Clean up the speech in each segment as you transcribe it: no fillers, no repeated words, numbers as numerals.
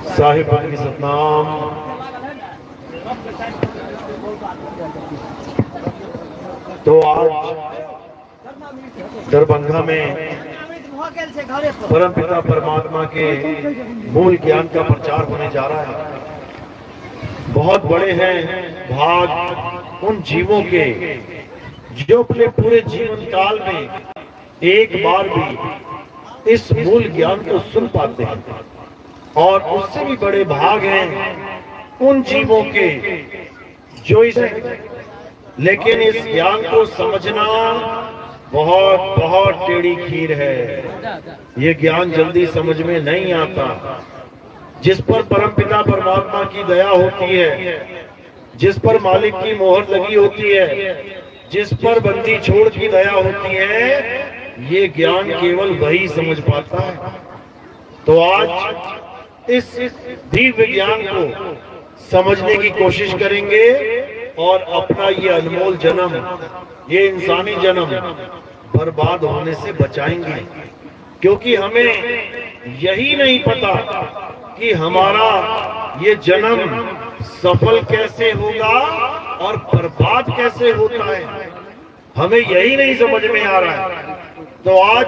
साहिब की सतनाम। तो आज दरभंगा में परम पिता परमात्मा के मूल ज्ञान का प्रचार होने जा रहा है। बहुत बड़े हैं भाग उन जीवों के जो अपने पूरे जीवन काल में एक बार भी इस मूल ज्ञान को सुन पाते हैं, और उससे भी बड़े भाग हैं उन जीवों के जो लेकिन इस ज्ञान को समझना बहुत बहुत टेढ़ी खीर है। ये ज्ञान जल्दी समझ में नहीं आता। जिस पर परमपिता परमात्मा की दया होती है, जिस पर मालिक की मोहर लगी होती है, जिस पर बंदी छोड़ की दया होती है, ये ज्ञान केवल वही समझ पाता है। तो आज इस दिव्य ज्ञान को समझने की कोशिश करेंगे और अपना ये अनमोल जन्म, ये इंसानी जन्म बर्बाद होने से बचाएंगे। क्योंकि हमें यही नहीं पता कि हमारा ये जन्म सफल कैसे होगा और बर्बाद कैसे होता है। हमें यही नहीं समझ में आ रहा है। तो आज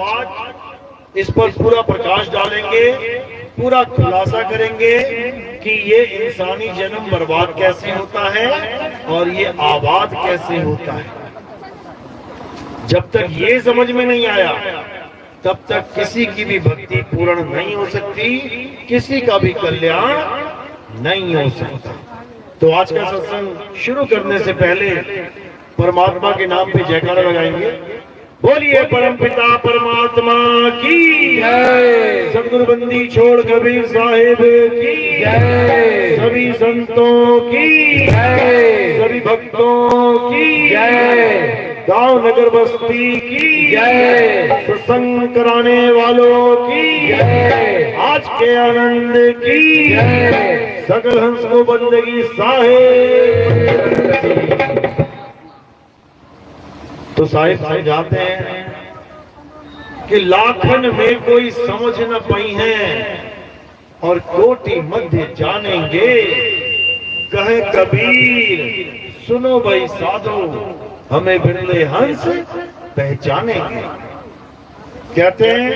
इस पर पूरा प्रकाश डालेंगे, पूरा खुलासा करेंगे कि ये इंसानी जन्म बर्बाद कैसे होता है और ये आबाद कैसे होता है। जब तक ये समझ में नहीं आया तब तक किसी की भी भक्ति पूर्ण नहीं हो सकती, किसी का भी कल्याण नहीं हो सकता। तो आज का सत्संग शुरू करने से पहले परमात्मा के नाम पे जयकारा लगाएंगे। बोलिए परमपिता परमात्मा की जय। सतगुरु बंदी छोड़ कबीर साहिब की जय। सभी संतों की जय। सभी भक्तों की जय। गांव नगर बस्ती की जय। सत्संग कराने वालों की जय। आज के आनंद की जय। सकल हंस को बंदगी साहिब। तो साहिब समझाते हैं कि लाखन में कोई समझ न पाई है और कोटि मध्य जानेंगे। कहे कबीर सुनो भाई साधो, हमें बिरले हंस पहचानेंगे। कहते हैं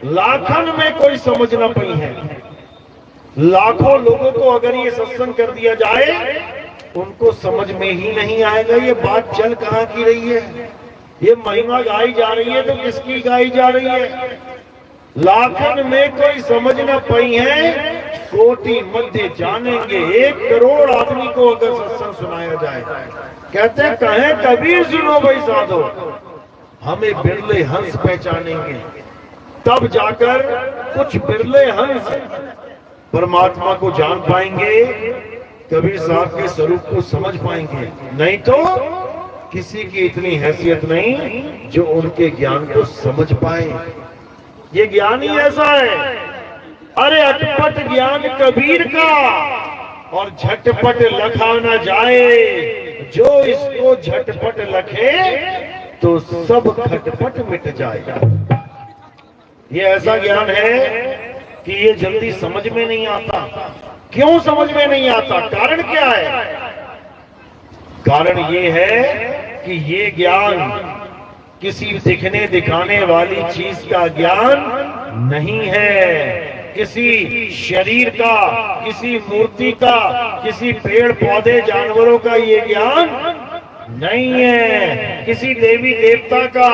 लाखन में कोई समझ न पाई है। लाखों लोगों को अगर ये सत्संग कर दिया जाए, उनको समझ में ही नहीं आएगा ये बात चल कहाँ की रही है। ये महिमा गाई जा रही है तो किसकी गाई जा रही है। लाखन में कोई समझ न पाई है, कोटि मध्य जानेंगे। 1 करोड़ आदमी को अगर सत्संग सुनाया जाए, कहते हैं कहे कबीर सुनो भाई साधो, हमें बिरले हंस पहचानेंगे। तब जाकर कुछ बिरले हंस परमात्मा को जान पाएंगे, कबीर साहब के स्वरूप को समझ पाएंगे। नहीं तो किसी की इतनी हैसियत नहीं जो उनके ज्ञान को समझ पाए। ये ज्ञान ही ऐसा है। अरे अटपट ज्ञान कबीर का और झटपट लखा न जाए। जो इसको झटपट लखे तो सब खटपट मिट जाएगा। ये ऐसा ज्ञान है कि ये जल्दी समझ में नहीं आता। क्यों समझ में नहीं आता? कारण क्या है? कारण ये है कि ये ज्ञान किसी दिखने दिखाने वाली चीज का ज्ञान नहीं है। किसी शरीर का, किसी मूर्ति का, किसी पेड़ पौधे जानवरों का ये ज्ञान नहीं है। किसी देवी देवता का,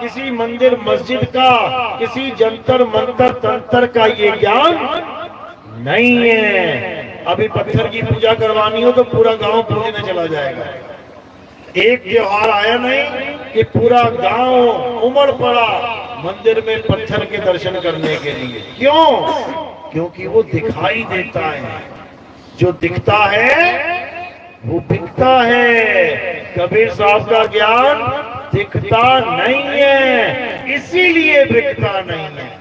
किसी मंदिर मस्जिद का, किसी जंतर मंतर तंत्र का ये ज्ञान नहीं है। अभी पत्थर की पूजा करवानी हो तो पूरा गांव पूजने चला जाएगा। एक त्योहार आया नहीं कि पूरा गांव उमड़ पड़ा मंदिर में पत्थर के दर्शन करने के लिए। क्यों? क्योंकि वो दिखाई देता है। जो दिखता है वो बिकता है। कबीर साहब का ज्ञान दिखता नहीं है, इसीलिए बिकता नहीं है।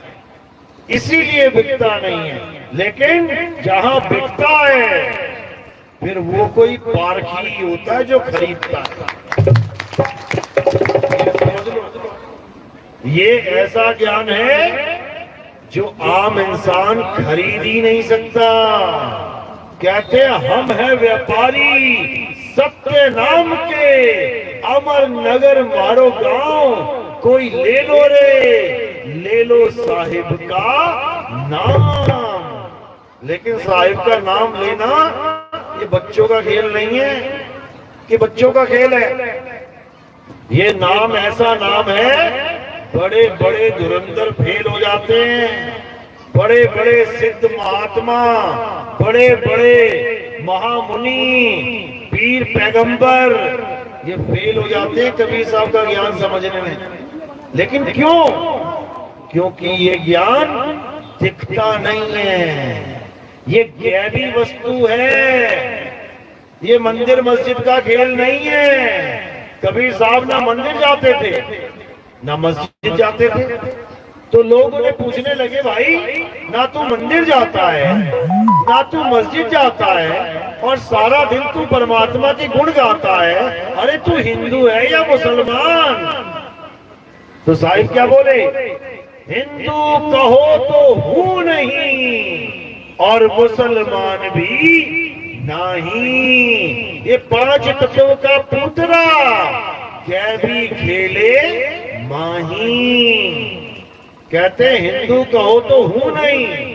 इसीलिए बिकता नहीं है। लेकिन जहां बिकता है फिर वो कोई पारखी होता है जो खरीदता है। ये ऐसा ज्ञान है जो आम इंसान खरीद ही नहीं सकता। कहते हैं हम हैं व्यापारी सत्य नाम के, अमर नगर मारो गांव, कोई ले लो रे, ले लो साहिब का नाम। लेकिन साहिब का नाम लेना ये बच्चों का खेल नहीं है कि बच्चों का खेल है। ये नाम ऐसा नाम है, बड़े बड़े धुरंधर फेल हो जाते हैं, बड़े बड़े सिद्ध महात्मा, बड़े बड़े महामुनि, पीर पैगंबर, ये फेल हो जाते हैं कबीर साहब का ज्ञान समझने में। लेकिन क्यों? क्योंकि ये ज्ञान दिखता नहीं है, ये गैबी वस्तु है, ये मंदिर मस्जिद का खेल नहीं है। कबीर साहब ना मंदिर जाते थे ना मस्जिद जाते थे, तो लोग उन्हें पूछने लगे, भाई ना तू मंदिर जाता है ना तू मस्जिद जाता है और सारा दिन तू परमात्मा के गुण गाता है, अरे तू हिंदू है या मुसलमान? तो साहिब क्या बोले, हिंदू कहो तो हूं नहीं और मुसलमान भी नहीं, ये 5 तत्वों का पुतरा गैबी खेले माही। कहते हिंदू कहो तो हूं नहीं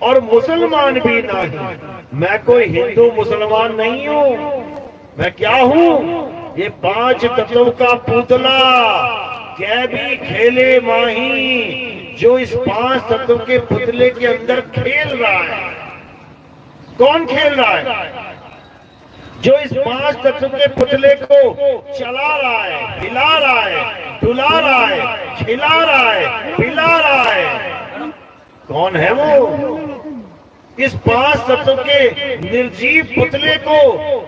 और मुसलमान भी नहीं, मैं कोई हिंदू मुसलमान नहीं हूं, मैं क्या हूं? ये 5 तत्वों का पुतला गैबी खेले माही, जो इस 5 तत्वों के पुतले के अंदर खेल रहा है। कौन खेल रहा है? जो इस 5 तत्व के पुतले को चला रहा है, हिला रहा है, डुला रहा है, खिला रहा है, पिला रहा है। कौन है वो? इस 5 तत्व के निर्जीव पुतले को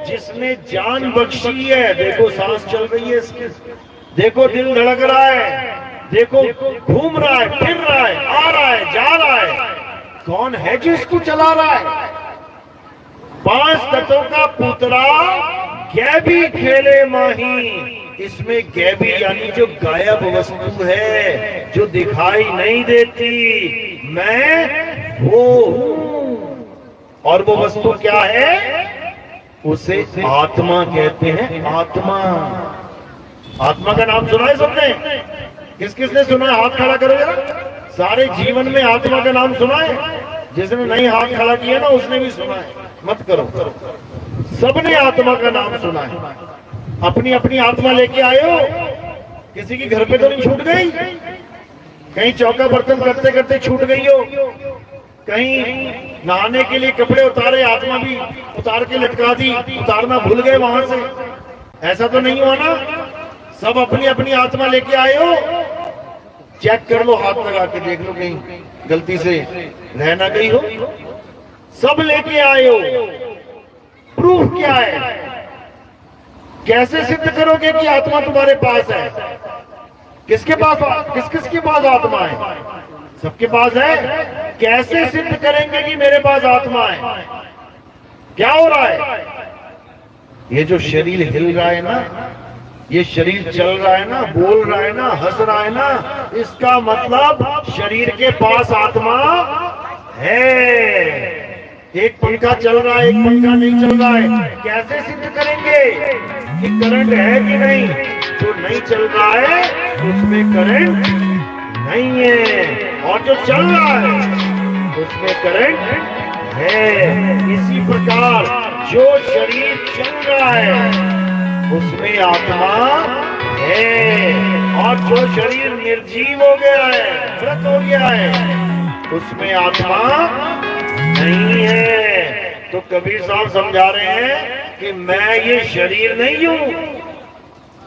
जिसने जान बख्शी है। देखो सांस चल रही है इसकी, देखो दिल धड़क रहा है, देखो घूम रहा है, फिर रहा है, आ रहा है, जा रहा है। कौन है जो इसको चला रहा है? 5 तत्वों का पुतला गैबी खेले माही। इसमें गैबी यानी जो गायब वस्तु है, जो दिखाई नहीं देती, मैं वो हूं। और वो वस्तु क्या है? उसे आत्मा कहते हैं। आत्मा, आत्मा का नाम सुना है सबने? किस किसने सुना है? हाथ खड़ा करो जरा। सारे जीवन में आत्मा का नाम सुना है? जिसने नहीं हाथ खड़ा किया ना उसने भी सुना है, मत करो। सबने आत्मा का नाम सुना है। अपनी अपनी आत्मा लेके आए हो? किसी की घर पे तो नहीं छूट गई? कहीं चौका बर्तन करते करते छूट गई हो? कहीं नहाने के लिए कपड़े उतारे, आत्मा भी उतार के लटका दी, उतारना भूल गए वहां से? ऐसा तो नहीं हुआ ना? सब अपनी अपनी आत्मा लेके आए हो? चेक कर लो, हाथ लगा के देख लो कहीं गलती से रह ना गई हो। सब लेके आए हो। प्रूफ क्या है? कैसे सिद्ध करोगे कि आत्मा तुम्हारे पास है? किसके पास, किस किस के पास आत्मा है? सबके पास है। कैसे सिद्ध करेंगे कि मेरे पास आत्मा है? क्या हो रहा है? ये जो शरीर हिल रहा है ना, ये शरीर चल रहा है ना, बोल रहा है ना, हंस रहा है ना, इसका मतलब शरीर के पास आत्मा है। एक पंखा चल रहा है, एक पंखा नहीं चल रहा है। कैसे सिद्ध करेंगे कि करंट है कि नहीं? जो नहीं चल रहा है उसमें करंट नहीं है, और जो चल रहा है उसमें करंट है। इसी प्रकार जो शरीर चल रहा है उसमें आत्मा है, और जो शरीर निर्जीव हो गया है, मृत हो गया है, उसमें आत्मा नहीं है। तो कबीर साहब समझा रहे हैं कि मैं ये शरीर नहीं हूं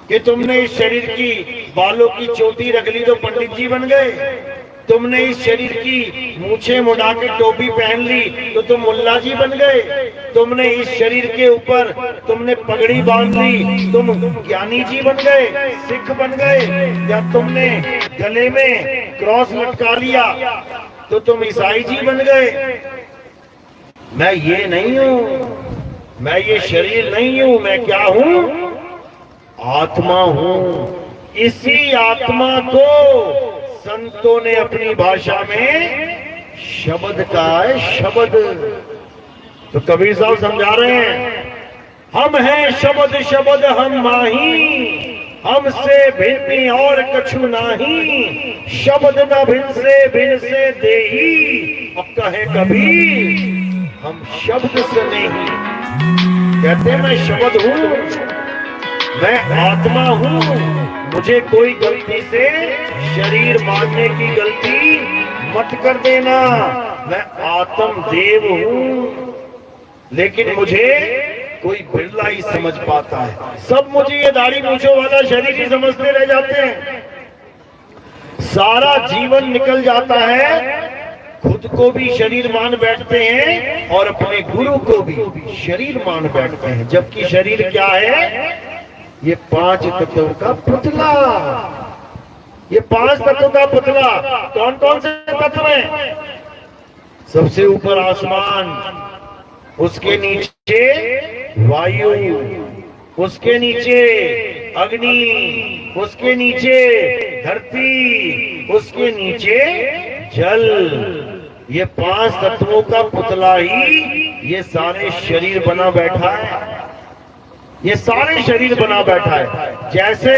कि तुमने इस शरीर की बालों की चोटी रख ली तो पंडित जी बन गए, तुमने इस शरीर की मूछें मुड़ा के टोपी पहन ली तो तुम मुल्ला जी बन गए, तुमने इस शरीर के ऊपर तुमने पगड़ी बांध ली तुम ज्ञानी जी बन गए, सिख बन गए, या तुमने गले में क्रॉस लटका लिया तो तुम ईसाई जी बन गए। मैं ये नहीं हूं, मैं ये शरीर नहीं हूं। मैं क्या हूं? आत्मा हूं। इसी आत्मा को संतों ने अपनी भाषा में शब्द कहा है, शब्द। तो कबीर साहब समझा रहे हैं, हम हैं शब्द शब्द हम माही, हमसे भिन्न और कछु नाही, शब्द न भिन्न से देही। अब कहे कबीर हम शब्द से नहीं, कहते मैं शब्द हूं, मैं आत्मा हूं, मुझे कोई गलती से शरीर मानने की गलती मत कर देना, मैं आत्म देव हूं। लेकिन मुझे कोई बिरला ही समझ पाता है, सब मुझे ये दाढ़ी मूंछों वाला शरीर ही समझते रह जाते हैं। सारा जीवन निकल जाता है, खुद को भी शरीर मान बैठते हैं और अपने गुरु को भी शरीर मान बैठते हैं, जबकि शरीर क्या है? ये 5 तत्वों का पुतला। ये 5 तत्वों का पुतला कौन कौन से तत्व हैं? सबसे ऊपर आसमान, उसके नीचे वायु, उसके नीचे अग्नि, उसके नीचे धरती, उसके नीचे जल। ये 5 तत्वों का पुतला ही ये सारे शरीर बना बैठा है, ये सारे शरीर बना बैठा है। जैसे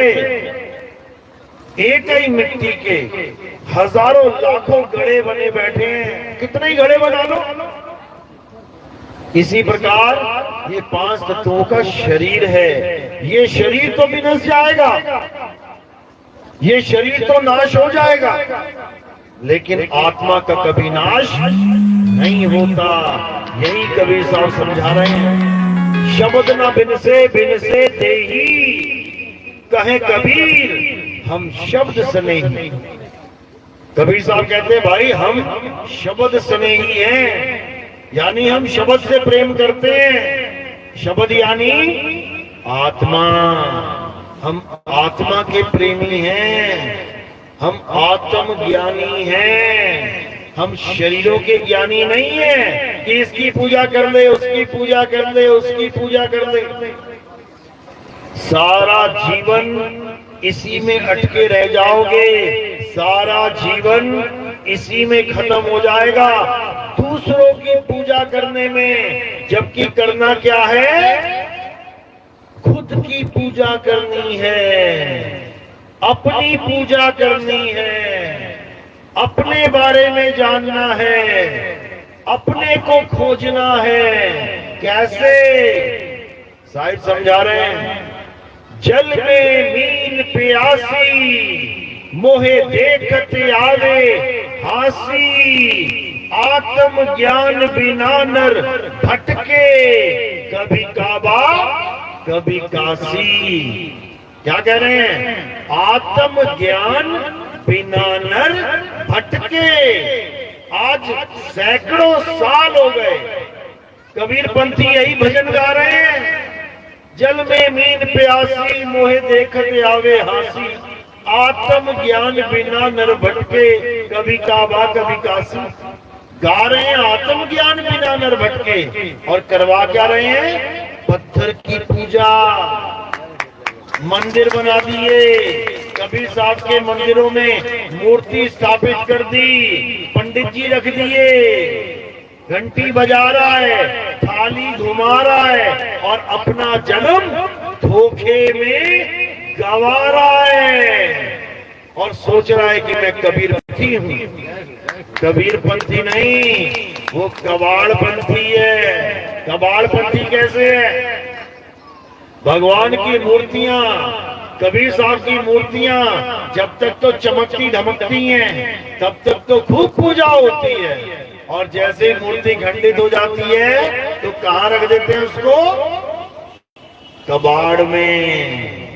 एक ही मिट्टी के हजारों लाखों घड़े बने बैठे हैं, कितने ही घड़े बना लो। इसी प्रकार ये 5 तत्वों का शरीर है। ये शरीर तो विनश जाएगा, ये शरीर तो नाश हो जाएगा, लेकिन आत्मा का कभी नाश नहीं होता। यही कबीर साहब समझा रहे हैं, शब्द न बिन से देही, कहे कबीर हम शब्द से नहीं। कबीर साहब कहते हैं भाई हम शब्द से नहीं हैं, यानी हम शब्द से प्रेम करते हैं। शब्द यानी आत्मा, हम आत्मा के प्रेमी हैं, हम आत्म ज्ञानी हैं, हम शरीरों के ज्ञानी नहीं हैं कि इसकी पूजा कर ले, उसकी पूजा कर ले, उसकी पूजा कर ले। सारा जीवन इसी में अटके रह जाओगे, सारा जीवन इसी में खत्म हो जाएगा, दूसरों की पूजा करने में। जबकि करना क्या है? खुद की पूजा करनी है, अपनी पूजा करनी है, अपने बारे में जानना है, अपने को खोजना है। कैसे? साहिब समझा रहे हैं, जल में मीन प्यासी, मोहे देखत आवे हासी, आत्म ज्ञान बिना नर भटके, कभी काबा कभी काशी। क्या कह रहे हैं? आत्म ज्ञान बिना नर भटके। आज सैकड़ों साल हो गए कबीर पंथी यही भजन गा रहे हैं, जल में मीन प्यासी, मोहे देखते आवे हासी, आत्म ज्ञान बिना नर भटके, कभी काबा कभी काशी। गा रहे हैं आत्म ज्ञान बिना नर भटके, और करवा क्या रहे हैं? पत्थर की पूजा। मंदिर बना दिए, कबीर साहब के मंदिरों में मूर्ति स्थापित कर दी, पंडित जी रख दिए, घंटी बजा रहा है, थाली घुमा रहा है, और अपना जन्म धोखे में गवा रहा है, और सोच रहा है कि मैं कबीर पंथी हूँ। कबीर पंथी नहीं, वो कबाड़ पंथी है। कबाड़ पंथी कैसे है? भगवान की मूर्तियां, कबीर साहब की मूर्तियां जब तक तो चमकती धमकती हैं, तब तक तो खूब पूजा होती है, और जैसे मूर्ति खंडित हो जाती है तो कहाँ रख देते हैं उसको? कबाड़ में।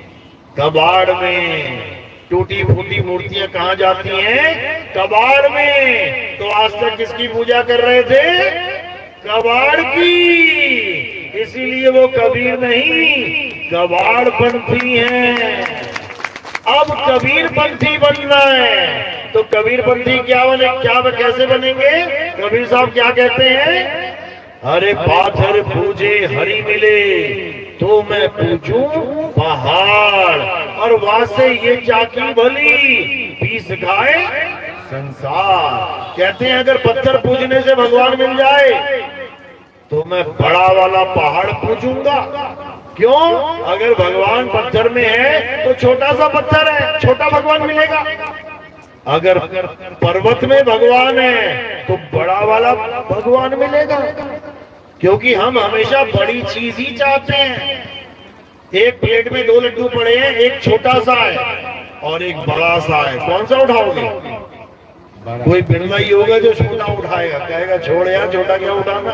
कबाड़ में टूटी फूटी मूर्तियां कहाँ जाती हैं? कबाड़ में। तो आज तक किसकी पूजा कर रहे थे? कबाड़ की। इसीलिए वो कबीर नहीं, कबाड़ पंथी हैं। अब कबीर पंथी बनना है तो कबीर पंथी क्या बने? कैसे बनेंगे? कबीर साहब क्या कहते हैं? हरे पाथर पूजे हरि मिले, तो मैं पूजूं पहाड़, और वहां से ये चाकी भली पीस खाए संसार। कहते हैं अगर पत्थर पूजने से भगवान मिल जाए तो मैं बड़ा वाला पहाड़ पूजूंगा। क्यों? अगर भगवान पत्थर में है तो छोटा सा पत्थर है, छोटा भगवान मिलेगा। अगर पर्वत में भगवान है तो बड़ा वाला भगवान मिलेगा। क्योंकि हम हमेशा बड़ी चीज ही चाहते हैं। एक प्लेट में 2 लड्डू पड़े हैं, एक छोटा सा है और एक बड़ा सा है, कौन सा उठाओगे? कोई बिरला ही होगा जो छोटा उठाएगा, कहेगा छोड़ यार छोटा क्या उठाना,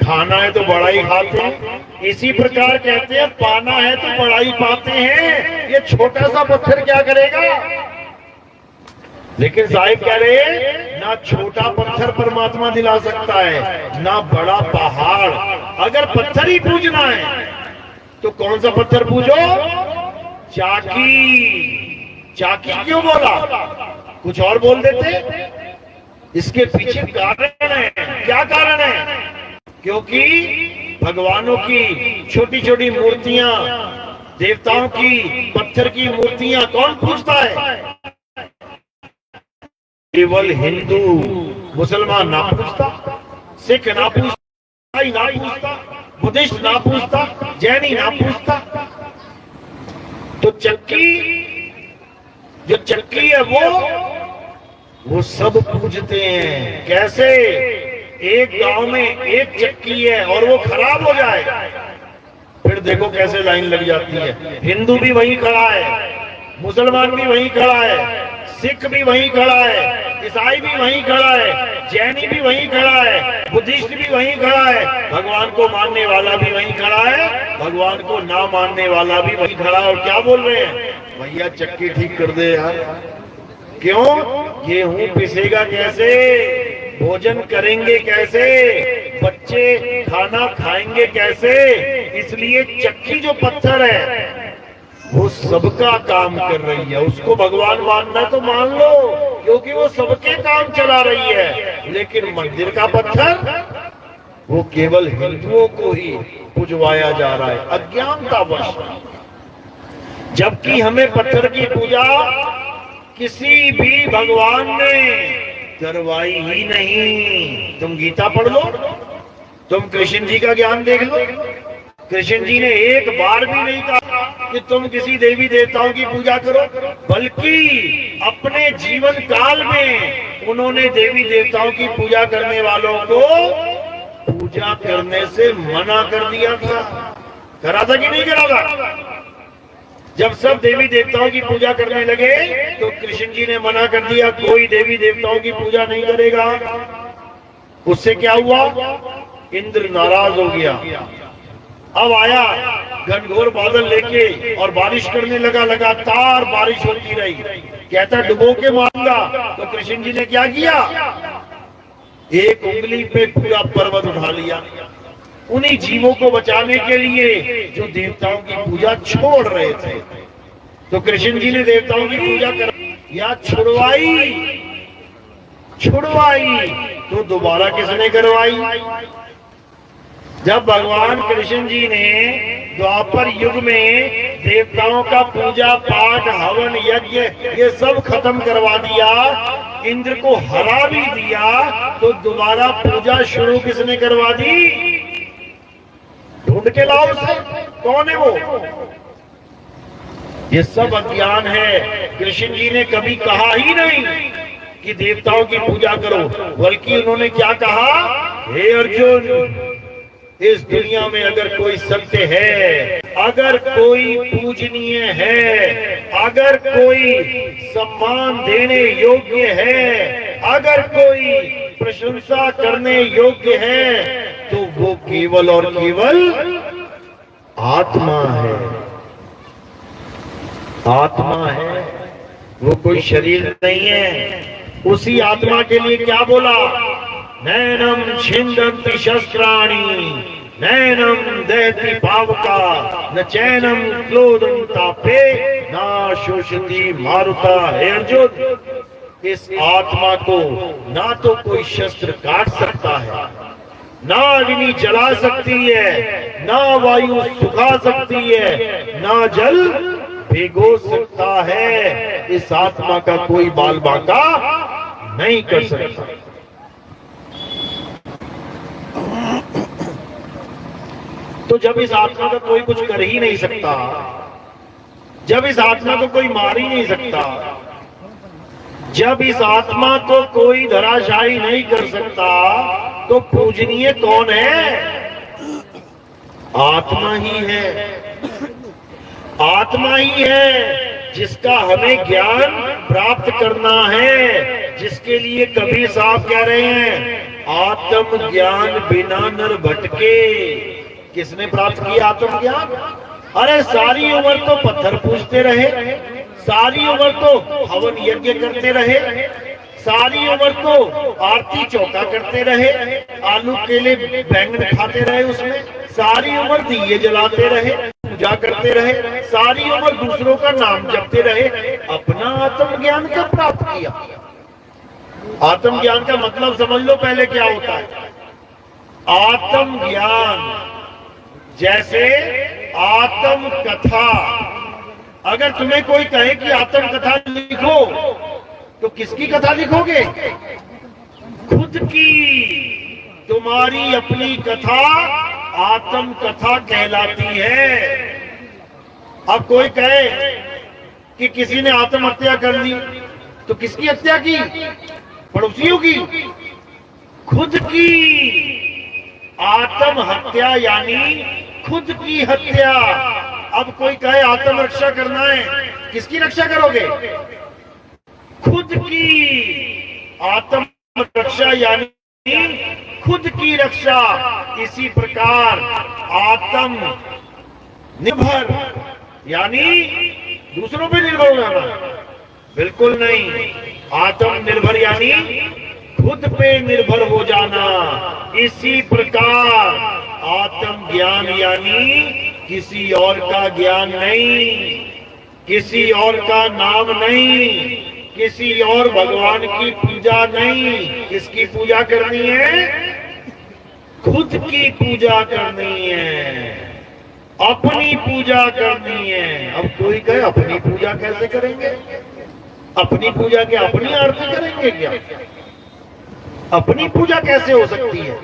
खाना है तो बड़ा ही खाते हैं। इसी प्रकार कहते हैं पाना है तो बड़ा ही पाते हैं, ये छोटा सा पत्थर क्या करेगा? लेकिन साहिब कह रहे हैं ना छोटा पत्थर परमात्मा दिला सकता है ना बड़ा पहाड़। अगर पत्थर ही पूजना है तो कौन सा पत्थर पूजो? चाकी। चाकी क्यों बोला? कुछ और बोल देते। इसके पीछे कारण है। क्या कारण है? क्योंकि भगवानों की छोटी छोटी मूर्तियां, देवताओं की पत्थर की मूर्तियां कौन पूजता है? केवल हिंदू, मुसलमान ना पूछता, सिख ना पूछता, ईसाई ना पूछता, बुद्धिस्ट ना पूछता, जैनी ना पूछता। तो चक्की, जो चक्की है वो सब पूजते हैं। कैसे? एक गांव में एक चक्की है और वो खराब हो जाए, फिर देखो कैसे लाइन लग जाती है। हिंदू भी वहीं खड़ा है, मुसलमान भी वहीं खड़ा है, सिख भी वहीं खड़ा है, ईसाई भी वहीं खड़ा है, जैनी भी वहीं खड़ा है, बुद्धिस्ट भी वहीं खड़ा है, भगवान को मानने वाला भी वहीं खड़ा है, भगवान को ना मानने वाला भी वहीं खड़ा है। और क्या बोल रहे हैं? भैया चक्की ठीक कर दे यार। क्यों? गेहूं पिसेगा कैसे? भोजन करेंगे कैसे? बच्चे खाना खाएंगे कैसे? इसलिए चक्की जो पत्थर है वो सबका काम कर रही है। उसको भगवान मानना तो मान लो, क्योंकि वो सबके काम चला रही है। लेकिन मंदिर का पत्थर वो केवल हिंदुओं को ही पूजवाया जा रहा है अज्ञानतावश। जबकि हमें पत्थर की पूजा किसी भी भगवान ने करवाई ही नहीं। तुम गीता पढ़ लो, तुम कृष्ण जी का ज्ञान देख लो, कृष्ण जी ने एक बार भी नहीं कहा कि तुम किसी देवी देवताओं की पूजा करो, बल्कि अपने जीवन काल में उन्होंने देवी देवताओं की पूजा करने वालों को पूजा करने से मना कर दिया था। करा था कि नहीं करा था? जब सब देवी देवताओं की पूजा करने लगे तो कृष्ण जी ने मना कर दिया, कोई देवी देवताओं की पूजा नहीं करेगा। उससे क्या हुआ? इंद्र नाराज हो गया। अब आया घनघोर बादल लेके और बारिश करने लगा, लगातार बारिश होती रही। कहता डुबो के मारूंगा। तो कृष्ण जी ने क्या किया? एक उंगली पे पूरा पर्वत उठा लिया, उन्हीं जीवों को बचाने के लिए जो देवताओं की पूजा छोड़ रहे थे। तो कृष्ण जी ने देवताओं की पूजा कर या छुड़वाई तो दोबारा किसने करवाई? जब भगवान कृष्ण जी ने द्वापर युग में देवताओं का पूजा पाठ हवन यज्ञ ये सब खत्म करवा दिया, इंद्र को हरा भी दिया, तो दोबारा पूजा शुरू किसने करवा दी? ढूंढ के लाओ उसे, कौन है वो? ये सब अज्ञान है। कृष्ण जी ने कभी कहा ही नहीं कि देवताओं की पूजा करो, बल्कि उन्होंने क्या कहा? हे अर्जुन, इस दुनिया में अगर कोई सत्य है, अगर कोई पूजनीय है, अगर कोई सम्मान देने योग्य है, अगर कोई प्रशंसा करने योग्य है, तो वो केवल और केवल आत्मा है। आत्मा है, वो कोई शरीर नहीं है। उसी आत्मा के लिए क्या बोला? नैनम छिंदन्ति शस्त्राणि नैनम दहति पावका न चैनम क्रोधं तापे न शोषति मारुता। हे अर्जुन, इस आत्मा को ना तो कोई शस्त्र काट सकता है, ना अग्नि जला सकती है, ना वायु सुखा सकती है, ना जल भिगो सकता है। इस आत्मा का कोई बाल बांका नहीं कर सकता। तो जब इस आत्मा का कोई कुछ कर ही नहीं सकता, जब इस आत्मा को कोई मार ही नहीं सकता, जब इस आत्मा को कोई धराशायी नहीं कर सकता, तो पूजनीय कौन है? आत्मा ही है। आत्मा ही है जिसका हमें ज्ञान प्राप्त करना है, जिसके लिए कबीर साहब कह रहे हैं आत्म ज्ञान बिना नर भटके। किसने प्राप्त किया आत्म ज्ञान? अरे सारी उम्र तो पत्थर पूजते रहे, सारी उम्र तो हवन यज्ञ करते रहे, सारी उम्र तो आरती चौका करते रहे, आलू केले बैंगन खाते रहे, उसमें सारी उम्र दिए जलाते रहे, पूजा करते रहे, सारी उम्र दूसरों का नाम जपते रहे, अपना आत्म ज्ञान कब प्राप्त किया? आत्म ज्ञान का मतलब समझ लो पहले क्या होता है। आत्म ज्ञान जैसे आत्म कथा, अगर तुम्हें कोई कहे कि आत्म कथा लिखो, तो किसकी कथा लिखोगे? खुद की। तुम्हारी अपनी कथा आत्म कथा कहलाती है। अब कोई कहे कि किसी ने आत्महत्या कर ली, तो किसकी हत्या की? पड़ोसियों की। खुद की आत्महत्या यानी खुद की हत्या। अब कोई कहे आत्मरक्षा करना है, किसकी रक्षा करोगे? खुद की। आत्मरक्षा यानी खुद की रक्षा। इसी प्रकार आत्म निर्भर यानी दूसरों पे निर्भर हो जाना, बिल्कुल नहीं। आत्म निर्भर यानी खुद पे निर्भर हो जाना। इसी प्रकार आत्म ज्ञान यानी किसी और का ज्ञान नहीं, किसी और का नाम नहीं, किसी और भगवान की पूजा नहीं। किसकी पूजा करनी है? खुद की पूजा करनी है, अपनी पूजा करनी है। अब कोई कहे अपनी पूजा कैसे करेंगे? अपनी पूजा क्या अपनी आरती करेंगे क्या? अपनी पूजा कैसे हो सकती है?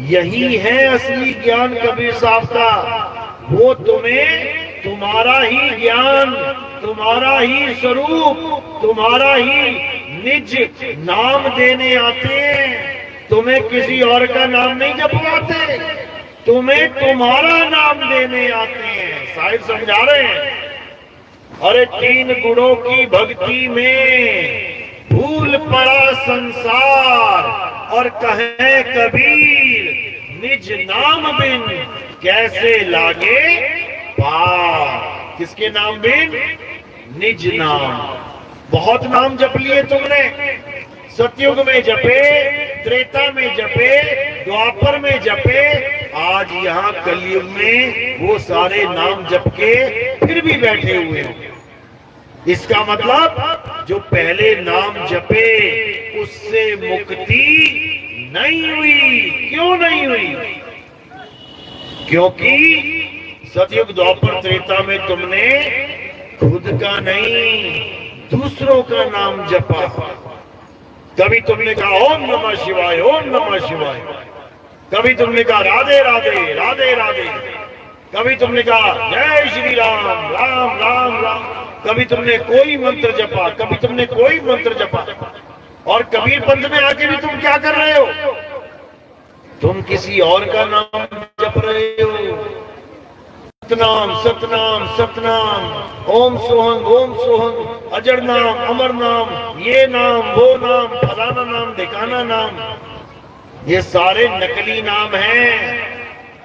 यही है असली ज्ञान कबीर साहब का। वो तुम्हें तुम्हारा ही ज्ञान, तुम्हारा ही स्वरूप, तुम्हारा ही निज नाम देने आते हैं। तुम्हें किसी और का नाम नहीं जपवाते, तुम्हें तुम्हारा नाम देने आते हैं। साहिब समझा रहे हैं, अरे तीन गुणों की भक्ति में भूल पड़ा संसार, और कहे कबीर निज नाम बिन कैसे लागे पार। किसके नाम बिन? निज नाम। बहुत नाम जप लिए तुमने, सतयुग में जपे, त्रेता में जपे, द्वापर में जपे, आज यहाँ कलयुग में वो सारे नाम जप के फिर भी बैठे हुए हो। इसका मतलब जो पहले नाम जपे उससे मुक्ति नहीं हुई। क्यों नहीं हुई? क्योंकि सतयुग द्वापर त्रेता में तुमने खुद का नहीं दूसरों का नाम जपा। कभी तुमने कहा ओम नमः शिवाय, ओम नमः शिवाय, कभी तुमने कहा राधे राधे राधे राधे, कभी तुमने कहा जय श्री राम राम राम राम, कभी तुमने कोई मंत्र जपा, कभी तुमने कोई मंत्र जपा। और कबीर पंथ में आके भी तुम क्या कर रहे हो? तुम किसी और का नाम जप रहे हो। सतनाम सतनाम सतनाम, ओम सोहंग ओम सोहंग, अजर नाम अमर नाम, ये नाम वो नाम, फलाना नाम ढिकाना नाम। ये सारे नकली नाम हैं,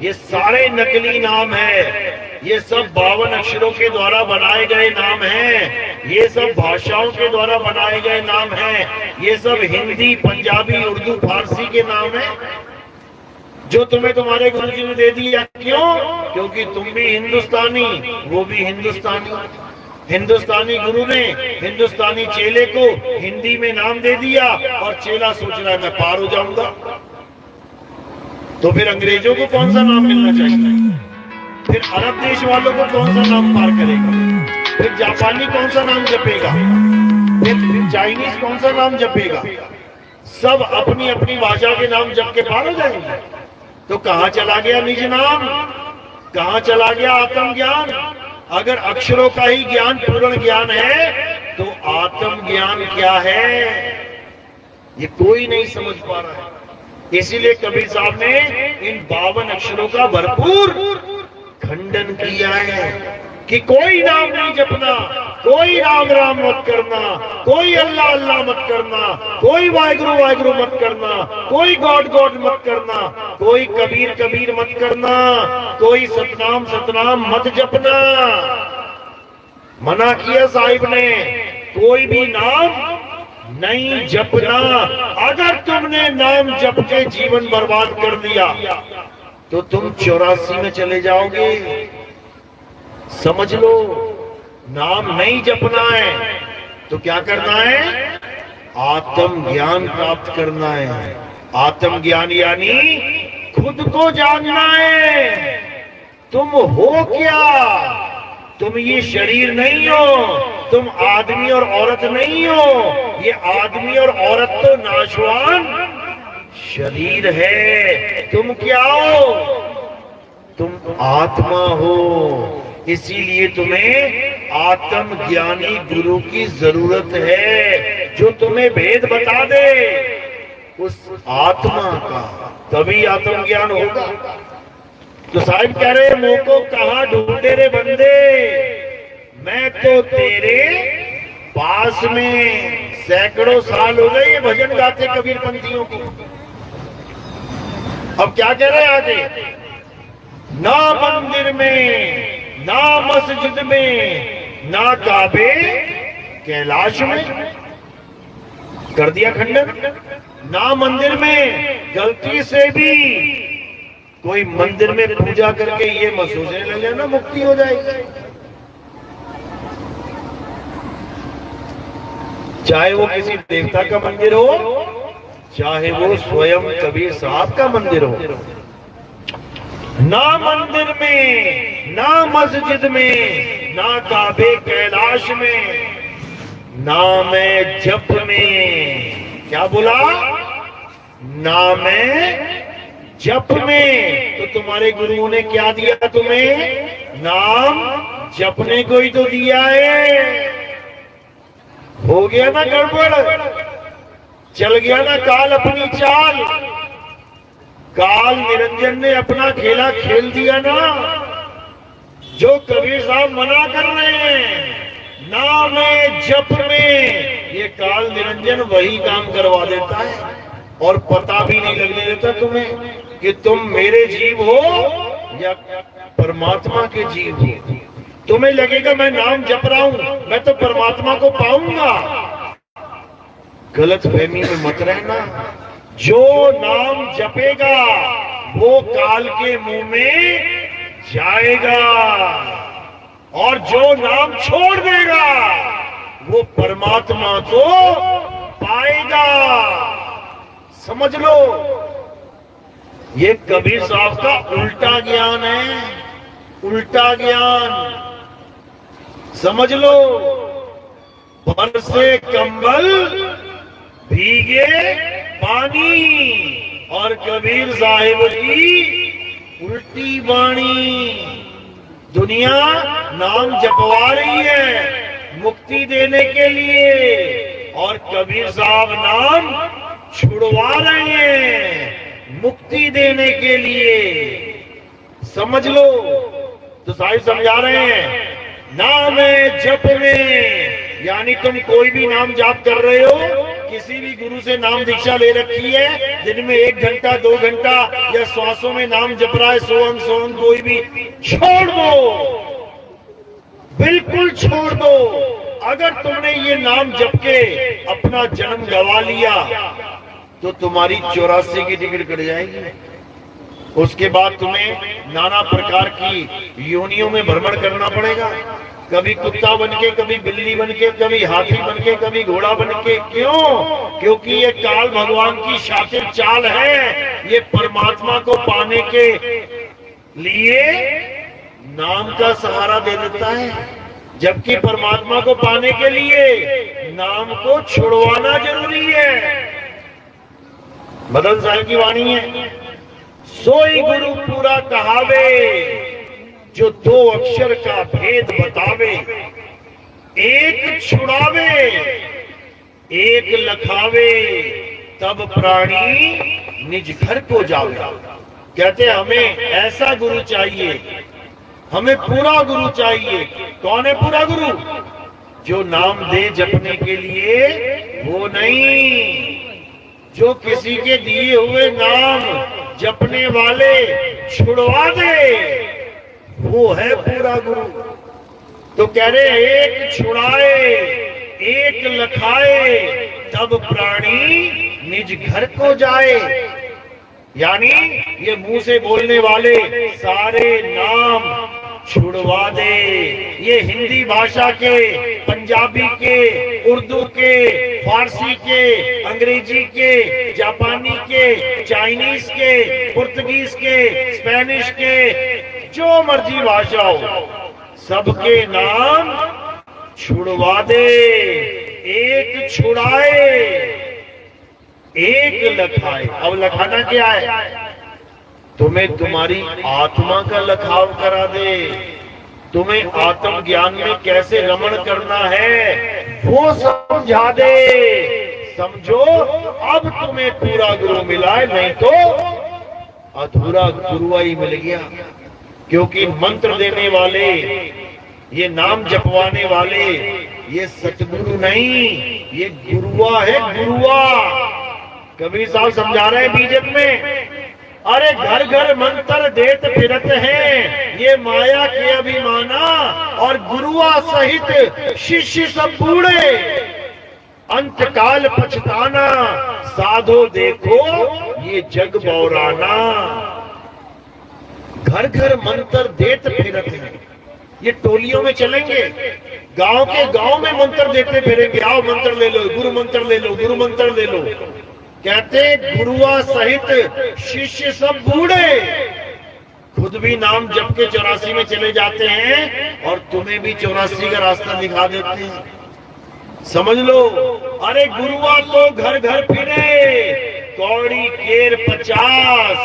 ये सारे नकली नाम है। ये सब 52 अक्षरों के द्वारा बनाए गए नाम हैं। ये सब भाषाओं के द्वारा बनाए गए नाम हैं। ये सब हिंदी, पंजाबी, उर्दू, फारसी के नाम हैं जो तुम्हें तुम्हारे गुरुजी ने दे दिया। क्यों? क्योंकि तुम भी हिंदुस्तानी, वो भी हिंदुस्तानी। हिंदुस्तानी गुरु ने हिंदुस्तानी चेले को हिंदी में नाम दे दिया और चेला सोच रहा है मैं पार हो जाऊंगा। तो फिर अंग्रेजों को कौन सा नाम मिलना चाहिए? फिर अरब देश वालों को कौन सा नाम पार करेगा? फिर जापानी कौन सा नाम जपेगा? फिर चाइनीज कौन सा नाम जपेगा? सब अपनी अपनी भाषा के नाम जप के पार हो जाएंगे। तो कहां चला गया निज नाम? कहां चला गया आत्म ज्ञान? अगर अक्षरों का ही ज्ञान पूर्ण ज्ञान है तो आत्म ज्ञान क्या है, ये कोई नहीं समझ पा रहा है। इसीलिए कबीर साहब ने इन 52 अक्षरों का भरपूर खंडन किया है कि कोई नाम नहीं जपना, कोई राम राम मत करना, कोई अल्लाह अल्लाह मत करना, कोई वाहिगुरु वाहिगुरु मत करना, कोई गॉड गॉड मत करना, कोई कबीर कबीर मत करना, कोई सतनाम सतनाम मत जपना। मना किया साहिब ने, कोई भी नाम नहीं जपना। अगर तुमने नाम जप के जीवन बर्बाद कर दिया तो तुम 84 में चले जाओगे। समझ लो, नाम नहीं जपना है तो क्या करना है? आत्म ज्ञान प्राप्त करना है। आत्म ज्ञान यानी खुद को जानना है। तुम हो क्या? तुम ये शरीर नहीं हो, तुम आदमी और औरत नहीं हो। ये आदमी और औरत तो नाशवान शरीर है। तुम क्या हो? तुम आत्मा हो। इसीलिए तुम्हें आत्म ज्ञानी गुरु की जरूरत है, जो तुम्हें भेद बता दे उस आत्मा का, तभी आत्म ज्ञान होगा। तो साहिब कह रहे, मोह को कहां ढूंढे रे बंदे, मैं तो तेरे पास में। सैकड़ों साल हो गए ये भजन गाते कबीर पंथियों को। अब क्या कह रहे हैं आगे? ना मंदिर में, ना मस्जिद में, ना काबे कैलाश में। कर दिया खंडन। ना मंदिर में, गलती से भी कोई मंदिर में पूजा करके ये मत सोचने लग जाना मुक्ति हो जाएगी। चाहे वो किसी देवता का मंदिर हो, चाहे वो स्वयं कबीर साहब का मंदिर हो। ना मंदिर में, ना मस्जिद में, ना काबे कैलाश में, ना मैं जप में। क्या बोला? ना मैं जप में। तो तुम्हारे गुरुओं ने क्या दिया तुम्हें? नाम जपने को ही तो दिया है। हो गया ना गड़बड़, चल गया ना काल अपनी चाल। काल निरंजन ने अपना खेला खेल दिया ना। जो कबीर साहब मना कर रहे हैं नाम में जप में, ये काल निरंजन वही काम करवा देता है और पता भी नहीं लगने देता तुम्हें कि तुम मेरे जीव हो या परमात्मा के जीव हो। तुम्हें लगेगा मैं नाम जप रहा हूं, मैं तो परमात्मा को पाऊंगा। गलत फहमी में मत रहना। जो नाम जपेगा वो काल के मुंह में जाएगा, और जो नाम छोड़ देगा वो परमात्मा को पाएगा। समझ लो, ये कबीर साहब का उल्टा ज्ञान है, उल्टा ज्ञान। समझ लो, बरसे कंबल भीगे पानी, और कबीर साहिब की उल्टी वाणी। दुनिया नाम जपवा रही है मुक्ति देने के लिए, और कबीर साहब नाम छुड़वा रहे हैं मुक्ति देने के लिए। समझ लो। तो साहिब समझा रहे हैं नाम है जप में, यानी तुम कोई भी नाम जाप कर रहे हो, किसी भी गुरु से नाम दीक्षा ले रखी है, दिन में 1 घंटा 2 घंटा या श्वासों में नाम जप रहा है, सोहन कोई भी, छोड़ दो, बिल्कुल छोड़ दो। अगर तुमने ये नाम जप के अपना जन्म गवा लिया तो तुम्हारी 84 की टिकट कट जाएगी। उसके बाद तुम्हें नाना प्रकार की योनियों में भ्रमण करना पड़ेगा, कभी कुत्ता बनके, कभी बिल्ली बनके, कभी हाथी बनके, कभी घोड़ा बनके। क्यों? क्योंकि ये काल भगवान की शातिर चाल है। ये परमात्मा को पाने के लिए नाम का सहारा दे देता है, जबकि परमात्मा को पाने के लिए नाम को छुड़वाना जरूरी है। मदन साहब की वाणी है, सोई गुरु पूरा कहावे, जो दो अक्षर का भेद बतावे। एक छुड़ावे एक लखावे, तब प्राणी निज घर को जावे। कहते हमें ऐसा गुरु चाहिए, हमें पूरा गुरु चाहिए। कौन है पूरा गुरु? जो नाम दे जपने के लिए, वो नहीं, जो किसी के दिए हुए नाम जपने वाले छुड़वा दे, वो है पूरा गुरु। तो कह रहे एक छुड़ाए एक लखाए, तब प्राणी निज घर को जाए। यानी ये मुंह से बोलने वाले सारे नाम छुड़वा दे। ये हिंदी भाषा के, पंजाबी के, उर्दू के, फारसी के, अंग्रेजी के, जापानी के, चाइनीज के, पुर्तगीज के, स्पेनिश के, जो मर्जी भाषा हो, सबके नाम छुड़वा दे। एक छुड़ाए एक लखाए। अब लखाना क्या है? तुम्हें तुम्हारी आत्मा का लखाव करा दे, तुम्हें आत्म ज्ञान में कैसे रमण करना है वो समझा दे। समझो, अब तुम्हें पूरा गुरु मिला है, नहीं तो अधूरा गुरुआई मिल गया। क्योंकि मंत्र देने वाले, ये नाम जपवाने वाले, ये सतगुरु नहीं, ये गुरुआ है, गुरुआ। कबीर साहब समझा रहे हैं बीजक में, अरे घर घर मंत्र देत फिरत हैं, ये माया के अभिमाना, और गुरुआ सहित शिष्य सब बूढ़े, अंत काल पछताना, साधो देखो ये जग बौराना। घर घर मंत्र देत फिरत हैं, ये टोलियों में चलेंगे, गांव के गांव में मंत्र देते फिरेंगे। आओ मंत्र ले लो, गुरु मंत्र ले लो, गुरु मंत्र ले लो। कहते गुरुआ सहित शिष्य सब बूढ़े, खुद भी नाम जप के 84 में चले जाते हैं और तुम्हें भी 84 का रास्ता दिखा देते हैं। समझ लो, अरे गुरुआ तो घर घर फिरे, कौड़ी केर 50,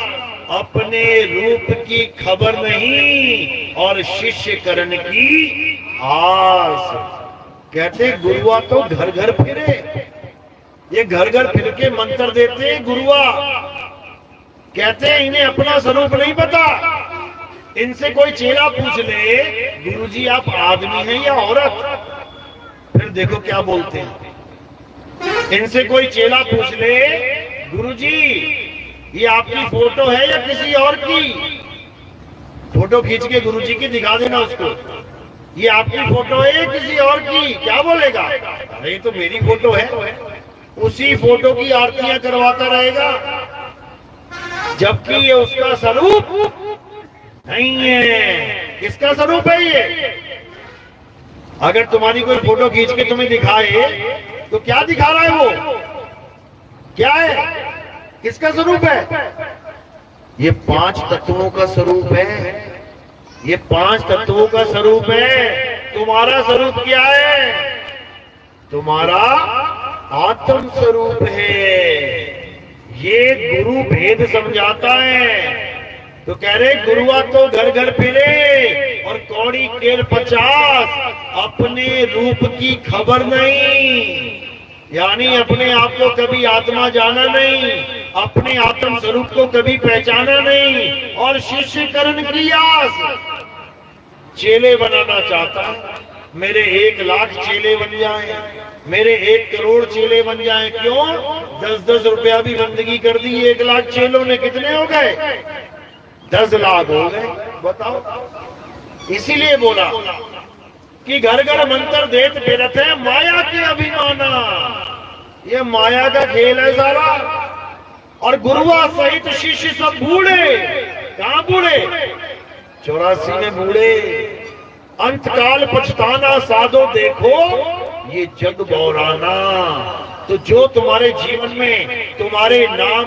अपने रूप की खबर नहीं और शिष्य करण की आस। कहते गुरुआ तो घर घर फिरे, ये घर घर फिर के मंत्र देते गुरुआ। कहते हैं इन्हें अपना स्वरूप नहीं पता। इनसे कोई चेला पूछ ले, गुरुजी आप आदमी हैं या औरत? फिर देखो क्या बोलते हैं। इनसे कोई चेला पूछ ले, गुरुजी ये आपकी फोटो है या किसी और की? फोटो खींच के गुरुजी की दिखा देना उसको, ये आपकी फोटो है या किसी और की? क्या बोलेगा? अरे तो मेरी फोटो है। उसी फोटो की आरतियां करवाता रहेगा, जबकि ये उसका स्वरूप नहीं है। किसका स्वरूप है ये? अगर तुम्हारी कोई फोटो खींच के तुम्हें दिखाए तो क्या दिखा रहा है वो? क्या है? किसका स्वरूप है? ये 5 तत्वों का स्वरूप है। ये 5 तत्वों का स्वरूप है। तुम्हारा स्वरूप क्या है? तुम्हारा आत्म स्वरूप है। ये गुरु भेद समझाता है। तो कह रहे गुरुआ तो घर घर फिरे और कौड़ी केर 50, अपने रूप की खबर नहीं, यानी अपने आप को कभी आत्मा जाना नहीं, अपने आत्म स्वरूप को कभी पहचाना नहीं, और शिष्य करण की आस। चेले बनाना चाहता है, मेरे 1 लाख चेले बन जाएं, मेरे 1 करोड़ चेले बन जाएं। क्यों? 10-10 रुपया भी बंदगी कर दी 1 लाख चेलों ने। कितने हो गए? 10 लाख हो गए। बताओ। इसीलिए बोला कि घर घर मंत्र देत फिरत है, माया के अभिमाना। ये माया का खेल है सारा। और गुरुआ सहित शिष्य सब बूढ़े, कहां बूढ़े? 84 में बूढ़े। अंतकाल पछताना साधो देखो ये जग बौराना। तो जो तुम्हारे जीवन में तुम्हारे नाम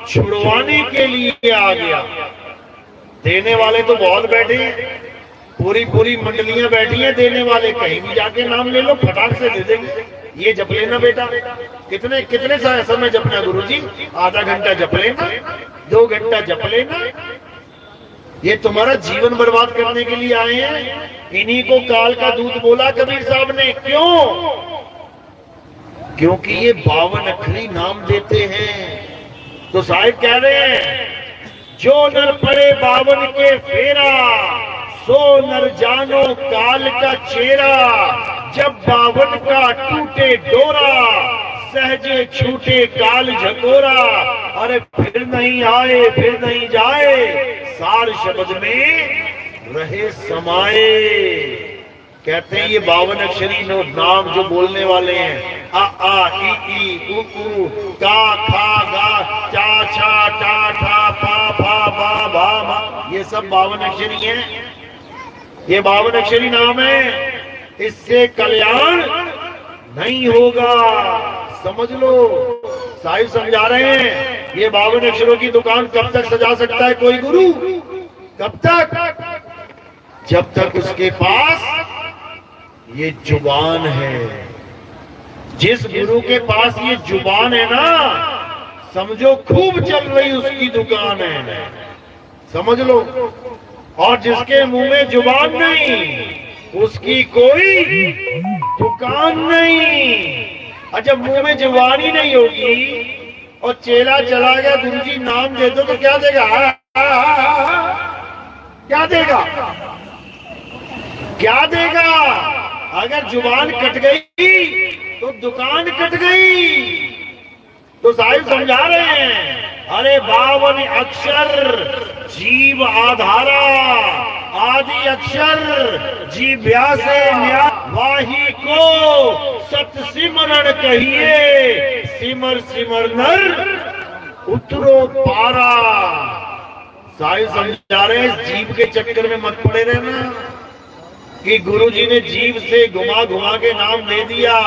छुड़वाने के लिए आ गया, देने वाले तो बहुत बैठे हैं, पूरी पूरी मंडलियां बैठी हैं देने वाले, कहीं भी जाके नाम ले लो फटाक से दे देंगे। ये जप लेना बेटा। कितने कितने समय जपना गुरुजी? आधा घंटा जप लेना, 2 घंटा जप लेना। ये तुम्हारा जीवन बर्बाद करने के लिए आए हैं। इन्हीं को काल का दूत बोला कबीर साहब ने। क्यों? क्योंकि ये 52 अक्षरी नाम देते हैं। तो साहिब कह रहे हैं जो नर पड़े 52 के फेरा, सो नर जानो काल का चेहरा। जब 52 का टूटे डोरा, सहजे छूटे काल झकोरा। अरे फिर नहीं आए फिर नहीं जाए, सार शब्द में रहे समाए। कहते हैं ये 52 अक्षरी नाम जो बोलने वाले हैं, आ आ ई उ ऊ, का खा गा, चा छा टा ठा पा फा बा भा मा, ये सब 52 अक्षरी हैं। ये 52 अक्षरी नाम है। इससे कल्याण नहीं होगा, समझ लो। साहिब समझा रहे हैं ये 52 अक्षरों की दुकान कब तक सजा सकता है कोई गुरु? कब तक? जब तक उसके पास ये जुबान है। जिस गुरु के पास ये जुबान है ना, समझो खूब चल रही उसकी दुकान है, समझ लो। और जिसके मुंह में जुबान नहीं, उसकी कोई दुकान नहीं। और जब मुंह में जुबान ही नहीं होगी और चेला चला गया, गुरुजी नाम दे दो, तो क्या देगा? क्या देगा? क्या देगा? अगर जुबान कट गई तो दुकान कट गई। तो साहिब समझा रहे हैं अरे 52 अक्षर जीव आधारा, आदि अक्षर जीव्या से न्याय। वाही को सत सिमरण कहिए, सिमर सिमर नर उतरो पारा। साहिब समझा रहे हैं जीव के चक्कर में मत पड़े रहना कि गुरुजी ने जीव से घुमा घुमा के नाम दे दिया,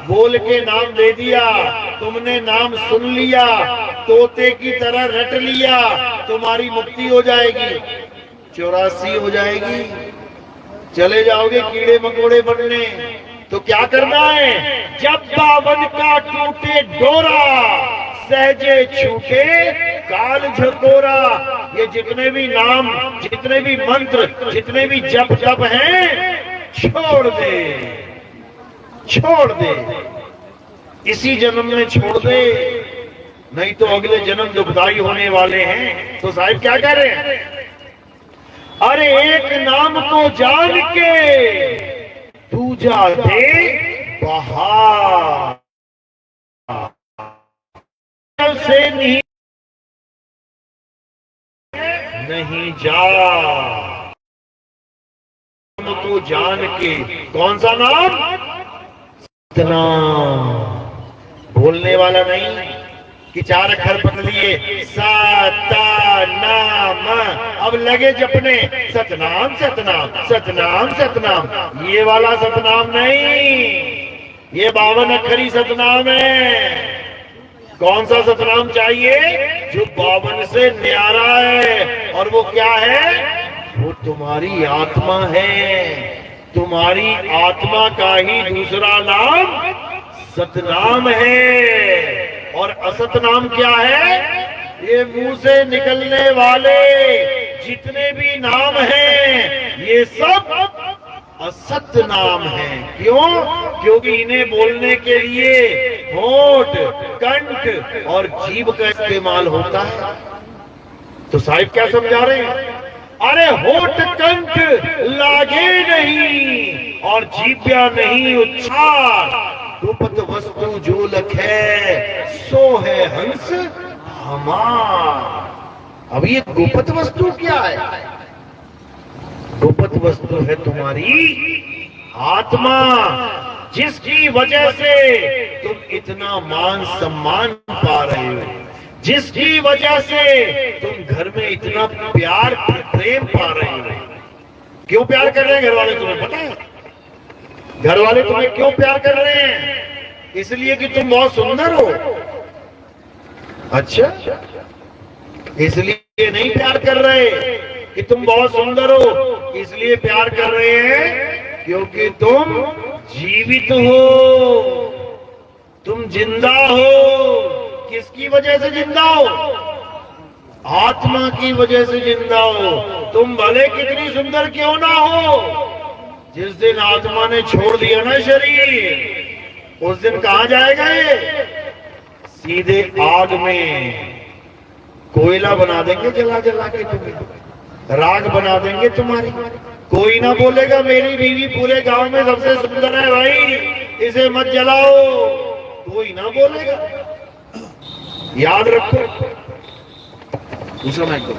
बोल के नाम दे दिया, तुमने नाम सुन लिया, तोते की तरह रट लिया, तुम्हारी मुक्ति हो जाएगी। 84 हो जाएगी, चले जाओगे कीड़े मकोड़े बनने। तो क्या करना है? जब 52 का टूटे डोरा, सहजे छूटे काल झकोरा। ये जितने भी नाम, जितने भी मंत्र, जितने भी जप तप हैं, छोड़ दे, छोड़ दे। इसी जन्म में छोड़ दे, नहीं तो अगले जन्म दुखदाई होने वाले हैं। तो साहिब क्या कह रहे हैं? अरे एक नाम को जान के दूजा दे बहार, से नहीं जा। नाम को जान के, कौन सा नाम? सतनाम। बोलने वाला नहीं कि 4 अक्षर पढ़ लिए, सतनाम। अब लगे जपने सतनाम सतनाम सतनाम सतनाम। ये वाला सतनाम नहीं, ये 52 अक्षरी सतनाम है। कौन सा सतनाम चाहिए? जो 52 से न्यारा है। और वो क्या है? वो तुम्हारी आत्मा है। तुम्हारी आत्मा का ही दूसरा नाम सतनाम है। और असत नाम क्या है? ये मुंह से निकलने वाले जितने भी नाम हैं, ये सब असत्य नाम है। क्यों? क्योंकि इन्हें बोलने के लिए होठ, कंठ और जीभ का इस्तेमाल होता है। तो साहिब क्या समझा रहे हैं? अरे होठ कंठ लागे नहीं और जीभ्या नहीं उच्चार। गुप्त वस्तु जो लखे, सो है हंस हमार। अब ये गुप्त वस्तु क्या है? गुप्त वस्तु है तुम्हारी आत्मा, जिसकी वजह से तुम इतना मान सम्मान पा रहे हो, जिसकी वजह से तुम घर में इतना प्यार प्रेम पा रहे हो। क्यों प्यार कर रहे हैं घर वाले, तुम्हें पता है? घर वाले तुम्हें क्यों प्यार कर रहे हैं? इसलिए कि तुम बहुत सुंदर हो। अच्छा, इसलिए नहीं प्यार कर रहे कि तुम बहुत सुंदर हो, इसलिए प्यार कर रहे हैं क्योंकि तुम जीवित हो, तुम जिंदा हो। किसकी वजह से जिंदा हो? आत्मा की वजह से जिंदा हो। तुम भले कितनी सुंदर क्यों ना हो, जिस दिन आत्मा ने छोड़ दिया ना शरीर, उस दिन कहां जाएगा ये? सीधे आग में। कोयला बना देंगे जला जला के तुम्हें, राख बना देंगे तुम्हारी। कोई ना बोलेगा मेरी बीवी पूरे गांव में सबसे सुंदर है भाई, इसे मत जलाओ, कोई ना बोलेगा। याद रखो। दूसरा माइक दो।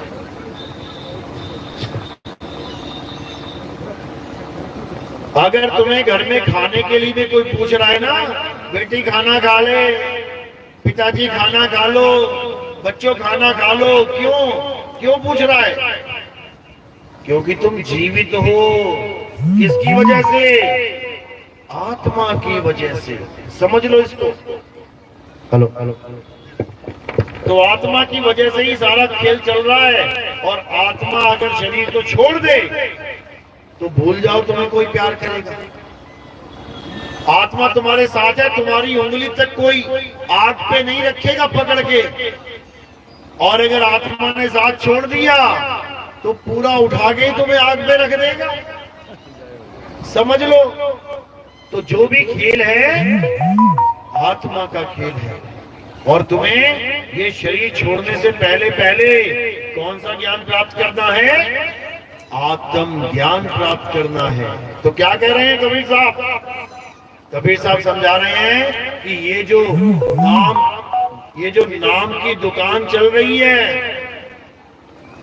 अगर तुम्हें घर में खाने के लिए भी कोई पूछ रहा है ना, बेटी खाना खा ले, पिताजी खाना खा लो, बच्चों खाना खा लो, क्यों पूछ रहा है? क्योंकि तुम जीवित हो। किसकी वजह से? आत्मा की वजह से। समझ लो इसको। Hello hello. तो आत्मा की वजह से ही सारा खेल चल रहा है। और आत्मा अगर शरीर को छोड़ दे तो भूल जाओ तुम्हें कोई प्यार करेगा। आत्मा तुम्हारे साथ है, तुम्हारी उंगली तक कोई आग पे नहीं रखेगा पकड़ के। और अगर आत्मा ने साथ छोड़ दिया तो पूरा उठा के तुम्हें आग पे रख देगा। समझ लो। तो जो भी खेल है आत्मा का खेल है। और तुम्हें ये शरीर छोड़ने से पहले कौन सा ज्ञान प्राप्त करना है? आत्म ज्ञान प्राप्त करना है। तो क्या कह रहे हैं कबीर साहब? कबीर साहब समझा रहे हैं कि ये जो नाम की दुकान चल रही है,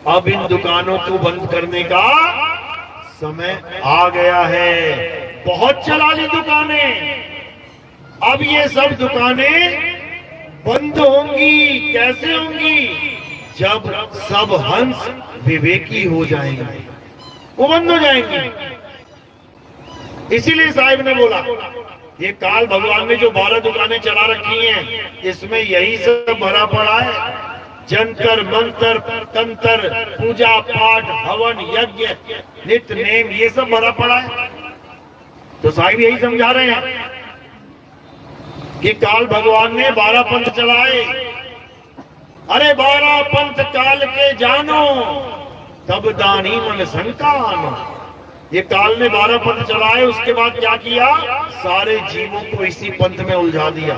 अब इन दुकानों को बंद करने का समय आ गया है। बहुत चला ली दुकानें, अब ये सब दुकानें बंद होंगी। कैसे होंगी? जब सब हंस विवेकी हो जाएंगे, वो बंद हो जाएंगी। इसीलिए साहिब ने बोला ये काल भगवान ने जो 12 दुकानें चला रखी हैं, इसमें यही सब भरा पड़ा है। जंतर मंतर तंत्र, पूजा पाठ, हवन यज्ञ, नित्य नेम, ये सब भरा पड़ा है। तो साहिब यही समझा रहे हैं कि काल भगवान ने 12 पंथ चलाए। अरे 12 पंथ काल के जानो, तब दानी मन संतान। ये काल ने 12 पंथ चलाए, उसके बाद क्या किया? सारे जीवों को इसी पंथ में उलझा दिया।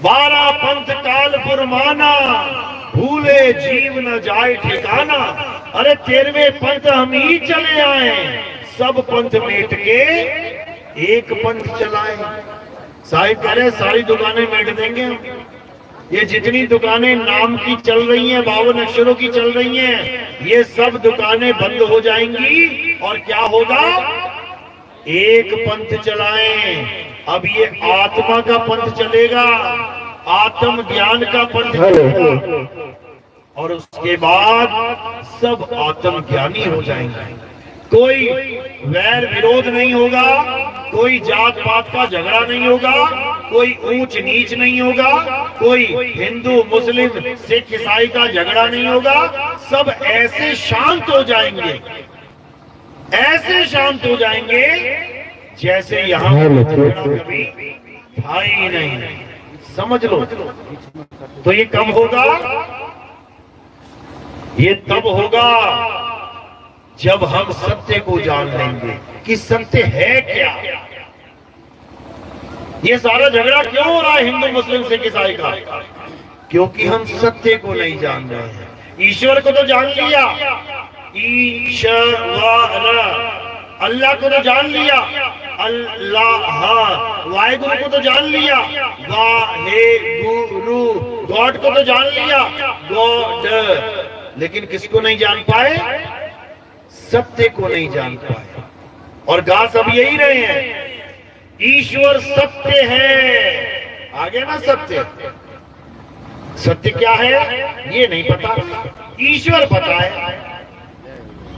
12 पंथ काल फुरमाना, भूले जीव न जाए ठिकाना। अरे 13वें पंथ हम ही चले आए, सब पंथ मेट के एक पंथ चलाए। साहिब कह रहे सारी दुकानें मेट देंगे हम। ये जितनी दुकानें नाम की चल रही हैं, 52 अक्षरों की चल रही हैं, ये सब दुकानें बंद हो जाएंगी। और क्या होगा? एक पंथ चलाएं। अब ये आत्मा का पंथ चलेगा, आत्म ज्ञान का पंथ चलेगा। और उसके बाद सब आत्म ज्ञानी हो जाएंगे। कोई वैर विरोध नहीं होगा, कोई जात पात का झगड़ा नहीं होगा, कोई ऊंच नीच नहीं होगा, कोई हिंदू मुस्लिम सिख ईसाई का झगड़ा नहीं होगा। सब ऐसे शांत हो जाएंगे, ऐसे शांत हो जाएंगे जैसे यहाँ कभी था ही नहीं। समझ लो। तो ये कब होगा? ये तब होगा जब हम सत्य को जान लेंगे कि सत्य है क्या। ये सारा झगड़ा क्यों हो रहा है हिंदू मुस्लिम सिख ईसाई का? क्योंकि हम सत्य को नहीं जान रहे हैं। ईश्वर को तो जान लिया, ईश्वर, अल्लाह को तो जान लिया, अल्लाह, वाहेगुरु को तो जान लिया, वाहेगुरु, गॉड को तो जान लिया, गॉड। लेकिन किसको नहीं जान पाए? सत्य को नहीं जान पाए। और गा सब यही रहे हैं, ईश्वर सत्य है। आगे ना सत्य, सत्य क्या है ये नहीं पता, ईश्वर पता है।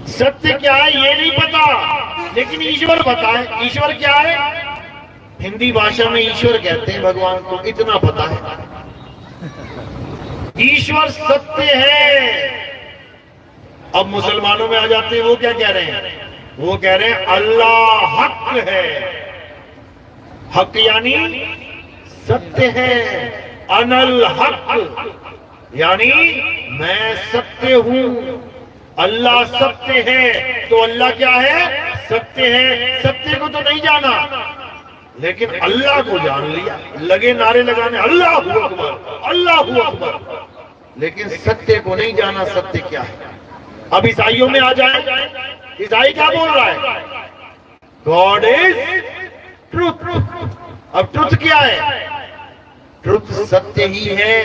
सत्य क्या है ये नहीं पता, लेकिन ईश्वर पता है। ईश्वर क्या है? हिंदी भाषा में ईश्वर कहते हैं भगवान को, इतना पता है। ईश्वर सत्य है। अब मुसलमानों में आ जाते हैं, वो क्या कह रहे हैं? वो कह रहे हैं अल्लाह हक है। हक यानी सत्य है। अनल हक यानी मैं सत्य हूं। अल्लाह सत्य है, तो अल्लाह क्या है? सत्य है। सत्य को तो नहीं जाना, लेकिन अल्लाह को जान लिया। लगे नारे लगाने अल्लाहू अकबर, अल्लाहू अकबर, लेकिन सत्य को नहीं जाना। सत्य क्या है? अब ईसाइयों में आ जाए, ईसाई क्या बोल रहा है? God is truth. अब ट्रुथ क्या है? ट्रुथ सत्य ही है।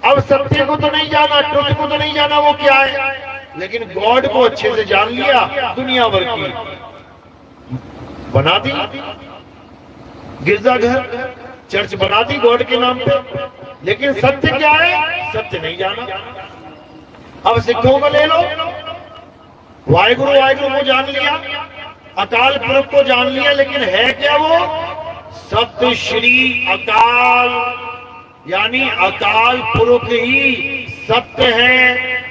अब सत्य को तो नहीं जाना, ट्रुथ को तो नहीं जाना, वो क्या है? लेकिन गॉड को अच्छे से जान लिया। दुनिया भर की बना दी, गिरजाघर चर्च बना दी गॉड के नाम पे, लेकिन सत्य क्या है? सत्य नहीं जाना। अब सिखों को ले लो, वाहिगुरु वाहिगुरु को जान लिया, अकाल पुरख को जान लिया, लेकिन है क्या वो? सत्य श्री अकाल, यानी अकाल पुरख ही सत्य है।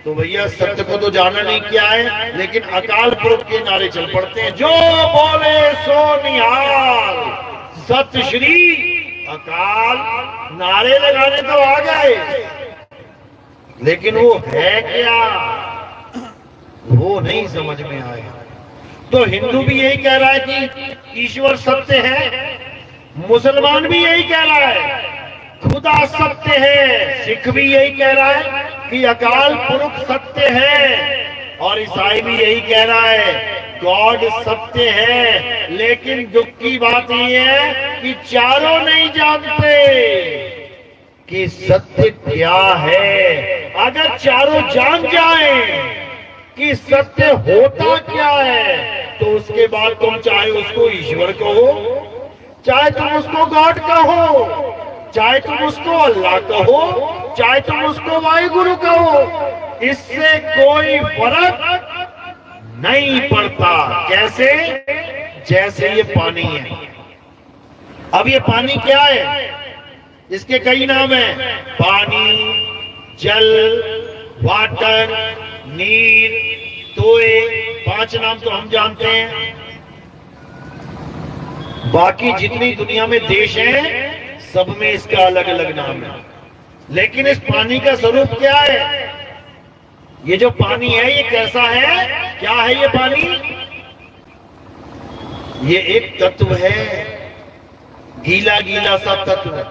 तो भैया सत्य को तो जाना नहीं क्या है, लेकिन अकाल पुरख के नारे चल पड़ते हैं। जो बोले सो निहाल, सत्य श्री अकाल, नारे लगाने तो आ गए, लेकिन वो है क्या वो नहीं समझ में आया। तो हिंदू भी यही कह रहा है कि ईश्वर सत्य है, मुसलमान भी यही कह रहा है खुदा सत्य है, सिख भी यही कह रहा है कि अकाल पुरख सत्य है, और ईसाई भी यही कह रहा है गॉड सत्य है। लेकिन दुख की बात यह है कि चारों नहीं जानते कि सत्य क्या है। अगर चारों जान जाएं कि सत्य होता क्या है, तो उसके बाद तुम चाहे उसको ईश्वर कहो, चाहे तुम उसको गॉड कहो, चाहे तुम उसको अल्लाह कहो, चाहे तुम उसको वाहिगुरु कहो, इससे कोई फर्क नहीं पड़ता। कैसे? जैसे ये पानी है। अब ये पानी क्या है? इसके कई नाम हैं। पानी, जल, वाटर, नीर, तोए, 5 नाम तो हम जानते हैं। बाकी जितनी दुनिया में देश हैं, सब में इसका अलग अलग नाम है। लेकिन इस पानी का स्वरूप क्या है? ये जो पानी है ये कैसा है? क्या है ये पानी? ये एक तत्व है, गीला गीला सा तत्व,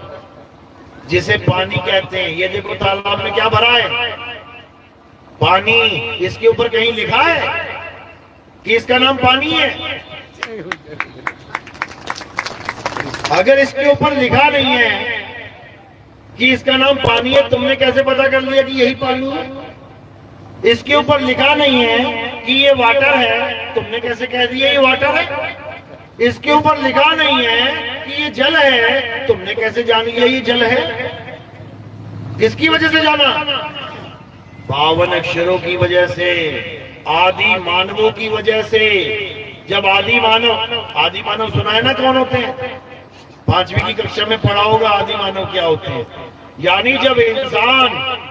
जिसे पानी कहते हैं। ये देखो तालाब में क्या भरा है? पानी। इसके ऊपर कहीं लिखा है कि इसका नाम पानी है? अगर इसके ऊपर लिखा नहीं है कि इसका नाम पानी है, तुमने कैसे पता कर लिया कि यही पानी है? इसके ऊपर लिखा नहीं है कि ये वाटर है, तुमने कैसे कह दिया ये वाटर है? इसके ऊपर लिखा नहीं है कि ये जल है, तुमने कैसे जान लिया ये जल है? किसकी वजह से जाना? 52 अक्षरों की वजह से, आदि मानवों की वजह से। जब आदि मानव सुना है ना कौन होते हैं? 5वीं की कक्षा में पढ़ा होगा आदि मानव क्या होते हैं। यानी जब इंसान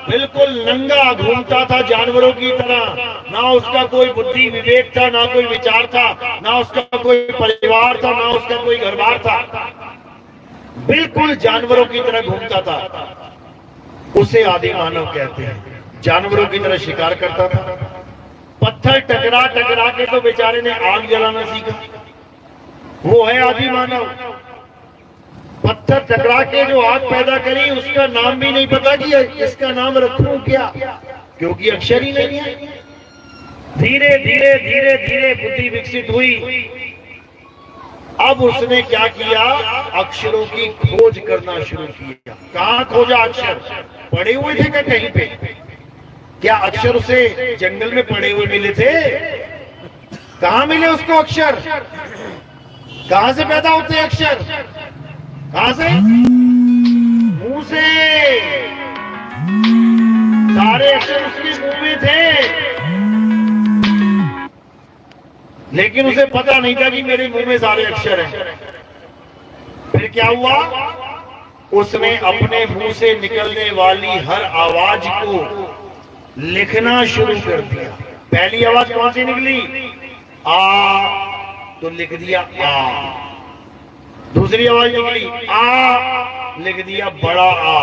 बिल्कुल नंगा घूमता था जानवरों की तरह, ना उसका कोई बुद्धि विवेक था, ना कोई विचार था, ना उसका कोई परिवार था, ना उसका कोई घर बार था, बिल्कुल जानवरों की तरह घूमता था, उसे आदि मानव कहते हैं। जानवरों की तरह शिकार करता था। पत्थर टकरा टकरा के तो बेचारे ने आग जलाना सीखा, वो है आदि मानव। पत्थर टकरा के जो आग पैदा करी, उसका नाम भी नहीं पता कि इसका नाम रखूं क्या, क्योंकि अक्षर ही नहीं है। धीरे धीरे धीरे धीरे बुद्धि विकसित हुई। अब उसने क्या किया? अक्षरों की खोज करना शुरू किया। कहाँ खोजा अक्षर? पड़े हुए थे क्या कहीं पे? क्या अक्षर उसे जंगल में पड़े हुए मिले थे? कहाँ मिले उसको अक्षर? कहाँ से पैदा होते हैं अक्षर? कहां से? मुंह से। लेकिन उसे पता नहीं था कि मेरे मुंह में सारे अक्षर हैं। फिर क्या हुआ, उसने अपने मुंह से निकलने वाली हर आवाज को लिखना शुरू कर दिया। पहली आवाज कौन सी निकली, आ, तो लिख दिया आ। दूसरी आवाज निकली आ, लिख दिया बड़ा आ।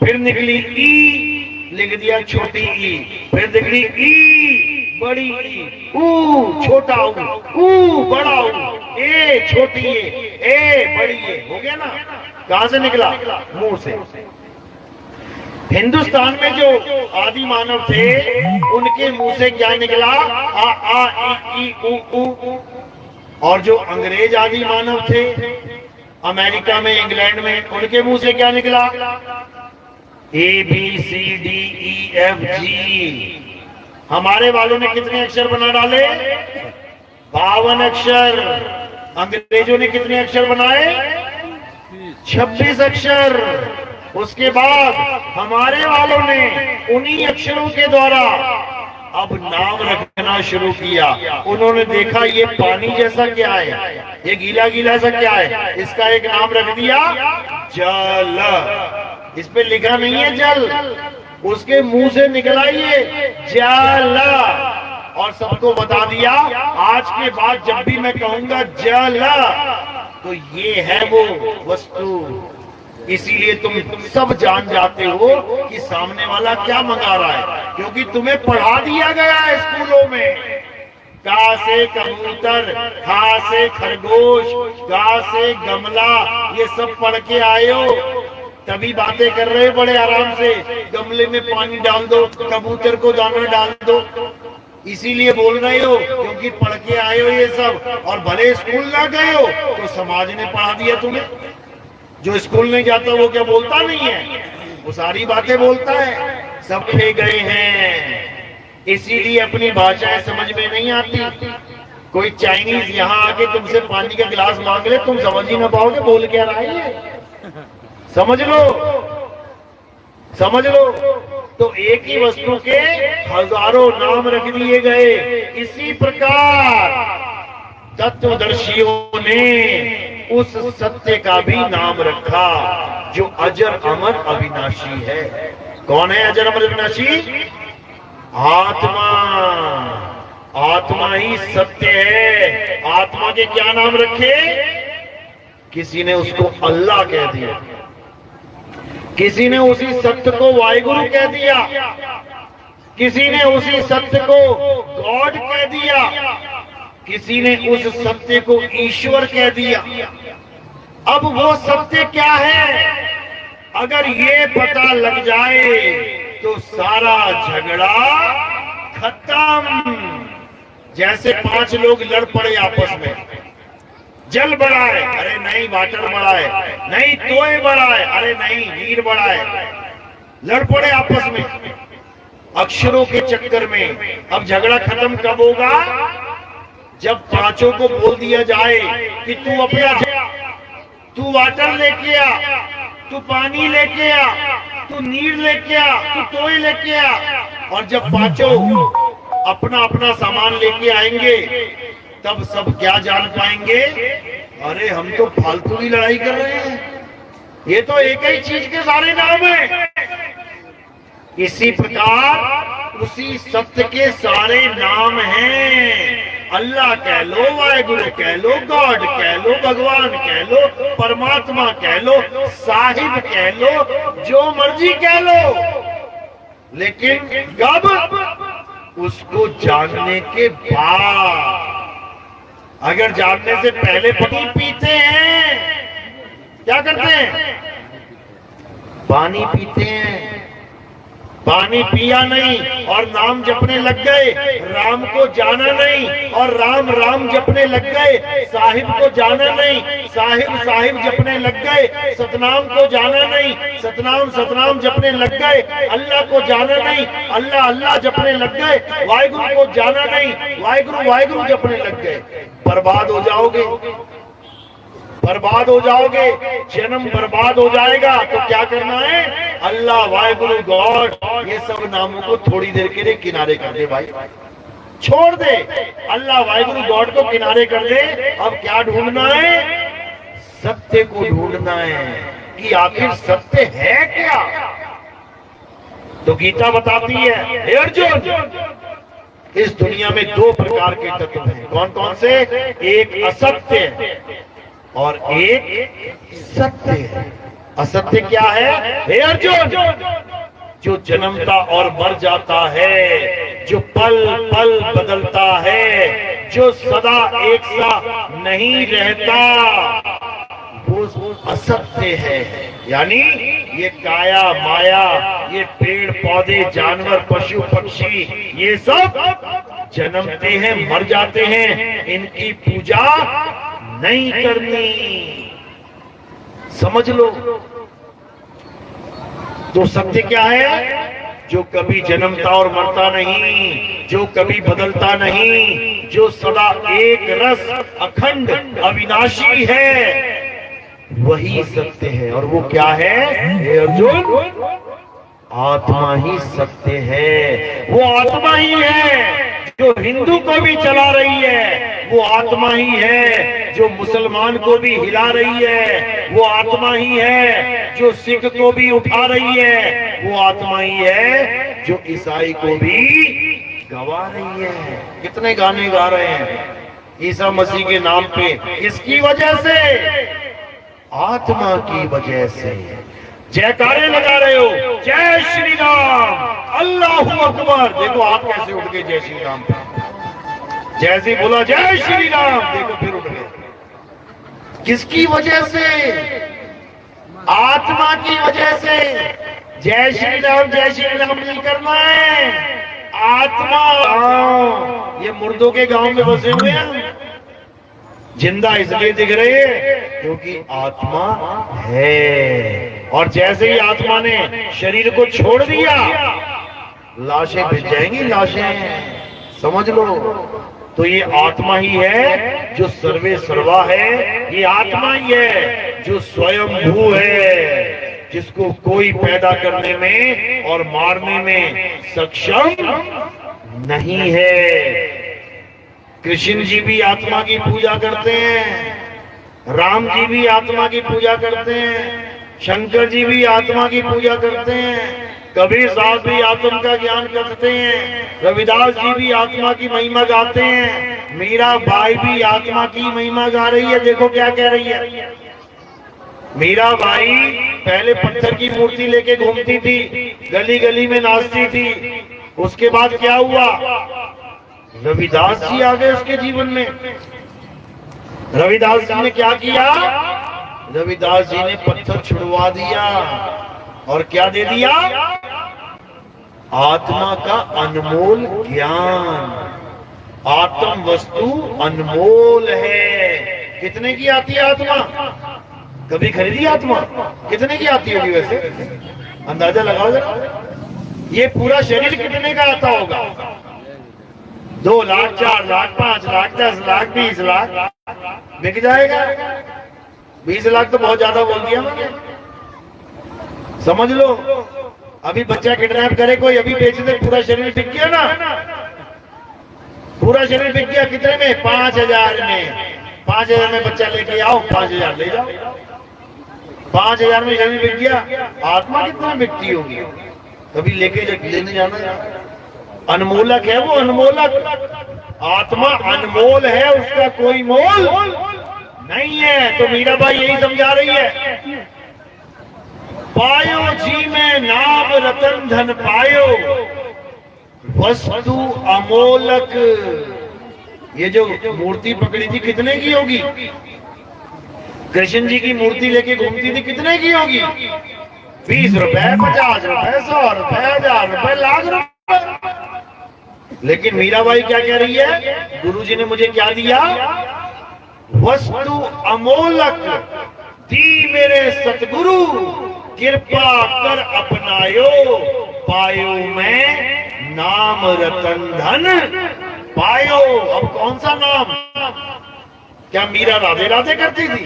फिर निकली ई, लिख दिया छोटी ई। फिर निकली ई, बड़ी ई। ऊ, छोटा ऊ, बड़ा ऊ। ए, छोटी ए, बड़ी ए। हो गया ना। कहां से निकला, मुंह से। हिंदुस्तान में जो आदि मानव थे उनके मुंह से क्या निकला, आ ई ऊ। और जो अंग्रेज आदि मानव थे अमेरिका में, इंग्लैंड में, उनके मुंह से क्या निकला, A B C D E F G. हमारे वालों ने कितने अक्षर बना डाले, 52 अक्षर। अंग्रेजों ने कितने अक्षर बनाए, 26 अक्षर। उसके बाद हमारे वालों ने उन्हीं अक्षरों के द्वारा अब नाम रखना शुरू किया। उन्होंने देखा ये पानी जैसा क्या है, ये गीला गीला सा क्या है, इसका एक नाम रख दिया जल। इस पे लिखा नहीं है जल, उसके मुंह से निकला ये जल। और सबको बता दिया आज के बाद जब भी मैं कहूंगा जल तो ये है वो वस्तु। इसीलिए तुम सब जान जाते हो कि सामने वाला क्या मंगा रहा है, क्योंकि तुम्हें पढ़ा दिया गया है स्कूलों में। का से कबूतर, खा से खरगोश, गा से गमला, ये सब पढ़ के आए हो, तभी बातें कर रहे हो बड़े आराम से। गमले में पानी डाल दो, कबूतर को दाना डाल दो, इसीलिए बोल रहे हो क्योंकि पढ़ के आए हो ये सब। और भले स्कूल ना गए हो तो समाज ने पढ़ा दिया तुम्हें। जो स्कूल नहीं जाता वो क्या बोलता नहीं है, वो सारी बातें बोलता है। सब खे गए हैं, इसीलिए अपनी भाषाएं समझ में नहीं आती। कोई चाइनीज यहाँ आके तुमसे पानी का गिलास मांग ले, तुम समझ ही ना पाओगे बोल क्या रहा है। समझ लो, समझ लो। तो एक ही वस्तु के हजारों नाम रख दिए गए। इसी प्रकार तत्वदर्शियों ने उस सत्य का भी नाम रखा जो अजर अमर अविनाशी है। कौन है अजर अमर अविनाशी, आत्मा। आत्मा ही सत्य है। आत्मा के क्या नाम रखे, किसी ने उसको अल्लाह कह दिया, किसी ने उसी सत्य को वाहिगुरु कह दिया, किसी ने उसी सत्य को गॉड कह दिया, किसी ने उस सत्य को ईश्वर कह दिया। अब वो सत्य क्या है, अगर ये पता लग जाए तो सारा झगड़ा खत्म। जैसे 5 लोग लड़ पड़े आपस में, जल बड़ा है, अरे नहीं वाटर बड़ा है, नहीं तोय बड़ा है, अरे नहीं नीर बड़ा है। लड़ पड़े आपस में अक्षरों के चक्कर में। अब झगड़ा खत्म कब होगा, जब 5 को बोल दिया जाए कि तू अपना, तू वाटर लेके आ, तू पानी लेके आ, तू नीर लेके आ, तू तोय लेके आ। और जब 5 अपना अपना सामान लेके आएंगे तब सब क्या जान पाएंगे, अरे हम तो फालतू की लड़ाई कर रहे हैं, ये तो एक ही चीज के सारे नाम है। इसी प्रकार उसी सत्य के सारे नाम हैं। अल्लाह कह लो, वाहिगुरु कह लो, गॉड कह लो, भगवान कह लो, परमात्मा कह लो, साहिब कह लो, जो मर्जी कह लो, लेकिन कब, उसको जानने के बाद। अगर जानने से पहले पानी पीते हैं, क्या करते हैं, पानी पीते हैं, पानी पिया नहीं और नाम जपने लग गए, राम को जाना नहीं और राम राम जपने लग गए, साहिब को जाना नहीं, साहिब साहिब जपने लग गए, सतनाम को जाना नहीं, सतनाम सतनाम जपने लग गए, अल्लाह को जाना नहीं, अल्लाह अल्लाह जपने लग गए, वाहिगुरु को जाना नहीं, वाहिगुरु वाहिगुरु जपने लग गए। बर्बाद हो जाओगे, बर्बाद हो जाओगे, जन्म बर्बाद हो जाएगा। तो क्या करना है, अल्लाह वाहिगुरु गॉड ये सब नामों को थोड़ी देर के लिए किनारे कर दे भाई। छोड़ दे, अल्लाह वाहिगुरु गॉड को किनारे कर दे। अब क्या ढूंढना है? सत्य को ढूंढना है कि आखिर सत्य है क्या। तो गीता बताती है, हे अर्जुन, इस दुनिया में दो प्रकार के तत्व हैं। कौन कौन से? एक असत्य और एक सत्य है। असत्य क्या है? हे अर्जुन, जो जन्मता और मर जाता है, जो पल पल बदलता है, जो सदा एक सा नहीं रहता, वो असत्य है। यानी ये काया माया, ये पेड़ पौधे जानवर पशु पक्षी, ये सब जन्मते हैं मर जाते हैं, इनकी पूजा नहीं करनी, समझ लो। तो सत्य क्या है? जो कभी जन्मता और मरता नहीं, जो कभी बदलता नहीं, जो सदा एक रस अखंड अविनाशी है, वही सत्य है। और वो क्या है? हे अर्जुन, आत्मा ही सत्य है। वो आत्मा ही है जो हिंदू को भी चला रही है, वो आत्मा ही है जो मुसलमान को भी हिला रही है, वो आत्मा ही है जो सिख को भी उठा रही है, वो आत्मा ही है जो ईसाई को भी गवा रही है। कितने गाने गा रहे हैं ईसा मसीह के नाम पे, किसकी वजह से? आत्मा की वजह से। जयकारे लगा रहे हो, जय श्री राम, अल्लाहू अकबर। देखो आप कैसे उठ गए जय श्री राम पे। जैसे बोला जय श्री राम, देखो फिर उठ गए। किसकी वजह से? आत्मा की वजह से। जय श्री राम नहीं करना है, आत्मा। ये मुर्दों के गांव में बसे हुए हैं, जिंदा इसलिए दिख रहे हैं क्योंकि आत्मा है। और जैसे ही आत्मा ने शरीर को छोड़ दिया, लाशें भिज जाएंगी, लाशें, समझ लो। तो ये आत्मा ही है जो सर्वे सर्वा है, ये आत्मा ही है जो स्वयंभू है, जिसको कोई पैदा करने में और मारने में सक्षम नहीं है। कृष्ण जी भी आत्मा की पूजा करते हैं, राम जी भी आत्मा की पूजा करते हैं, शंकर जी भी आत्मा की पूजा करते हैं, कबीर साहब भी आत्मा का ज्ञान करते हैं, रविदास जी भी आत्मा की महिमा गाते हैं, मीरा बाई भी आत्मा की महिमा गा रही है। देखो क्या कह रही है मीरा बाई। पहले पत्थर की मूर्ति लेके घूमती थी, गली गली में नाचती थी। उसके बाद क्या हुआ? रविदास जी आ गए उसके जीवन में। रविदास जी ने क्या किया? रविदास जी ने पत्थर छुड़वा दिया और क्या दे दिया? आत्मा का अनमोल ज्ञान। आत्म वस्तु अनमोल है। कितने की आती है आत्मा? कभी खरीदी आत्मा? कितने की आती होगी वैसे? अंदाजा लगाओ जरा। ये पूरा शरीर कितने का आता होगा? 2 लाख, 4 लाख, 5 लाख, 10 लाख, 20 लाख बिक जाएगा। 20 लाख तो बहुत ज्यादा बोल दिया मैंने, समझ लो। अभी बच्चा किडनैप करे कोई, अभी बेच दे, पूरा शरीर बिक गया ना। पूरा शरीर बिक गया। कितने में? 5000 में। 5000 में बच्चा लेके आओ, 5000 ले जाओ। 5000 में शरीर बिक गया। आत्मा कितना बिकती होगी? कभी लेके लेने जाना। अनमोलक है वो, अनमोलक। आत्मा अनमोल है, उसका कोई मोल नहीं है। तो मीराबाई यही समझा रही है, पायो जी में नाम रतन धन पायो, वस्तु अमोलक। ये जो मूर्ति पकड़ी थी कितने की होगी? कृष्ण जी की मूर्ति लेके घूमती थी, कितने की होगी? 20 रुपए, 50 रुपए, 100 रुपए, 1000 रुपए, लाख रुपए। लेकिन मीराबाई क्या कह रही है? गुरुजी ने मुझे क्या दिया? वस्तु अमोलक दी मेरे सतगुरु, कृपा कर अपनायो, पायो मैं नाम रतन धन पायो। अब कौन सा नाम? क्या मीरा राधे राधे करती थी,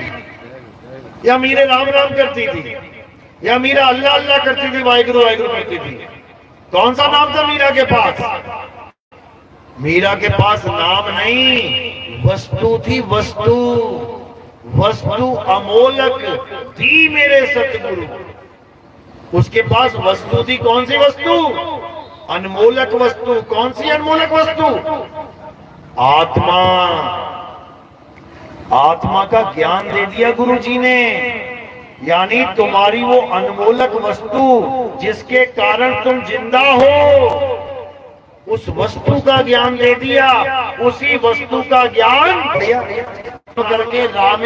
या मीरे राम राम करती थी, या मीरा अल्लाह अल्लाह करती थी, वाहिगुरु वाहिगुरु करती थी? कौन सा नाम था मीरा के पास? मीरा के पास नाम नहीं, वस्तु थी, वस्तु। वस्तु अमोलक थी मेरे सतगुरु। उसके पास वस्तु थी, कौन सी वस्तु? अनमोलक वस्तु। कौन सी अनमोलक वस्तु? आत्मा। आत्मा का ज्ञान दे दिया गुरु जी ने, यानी तुम्हारी वो अनमोलक वस्तु जिसके कारण तुम जिंदा हो, उस वस्तु का ज्ञान दे दिया। उसी वस्तु का ज्ञान करके राम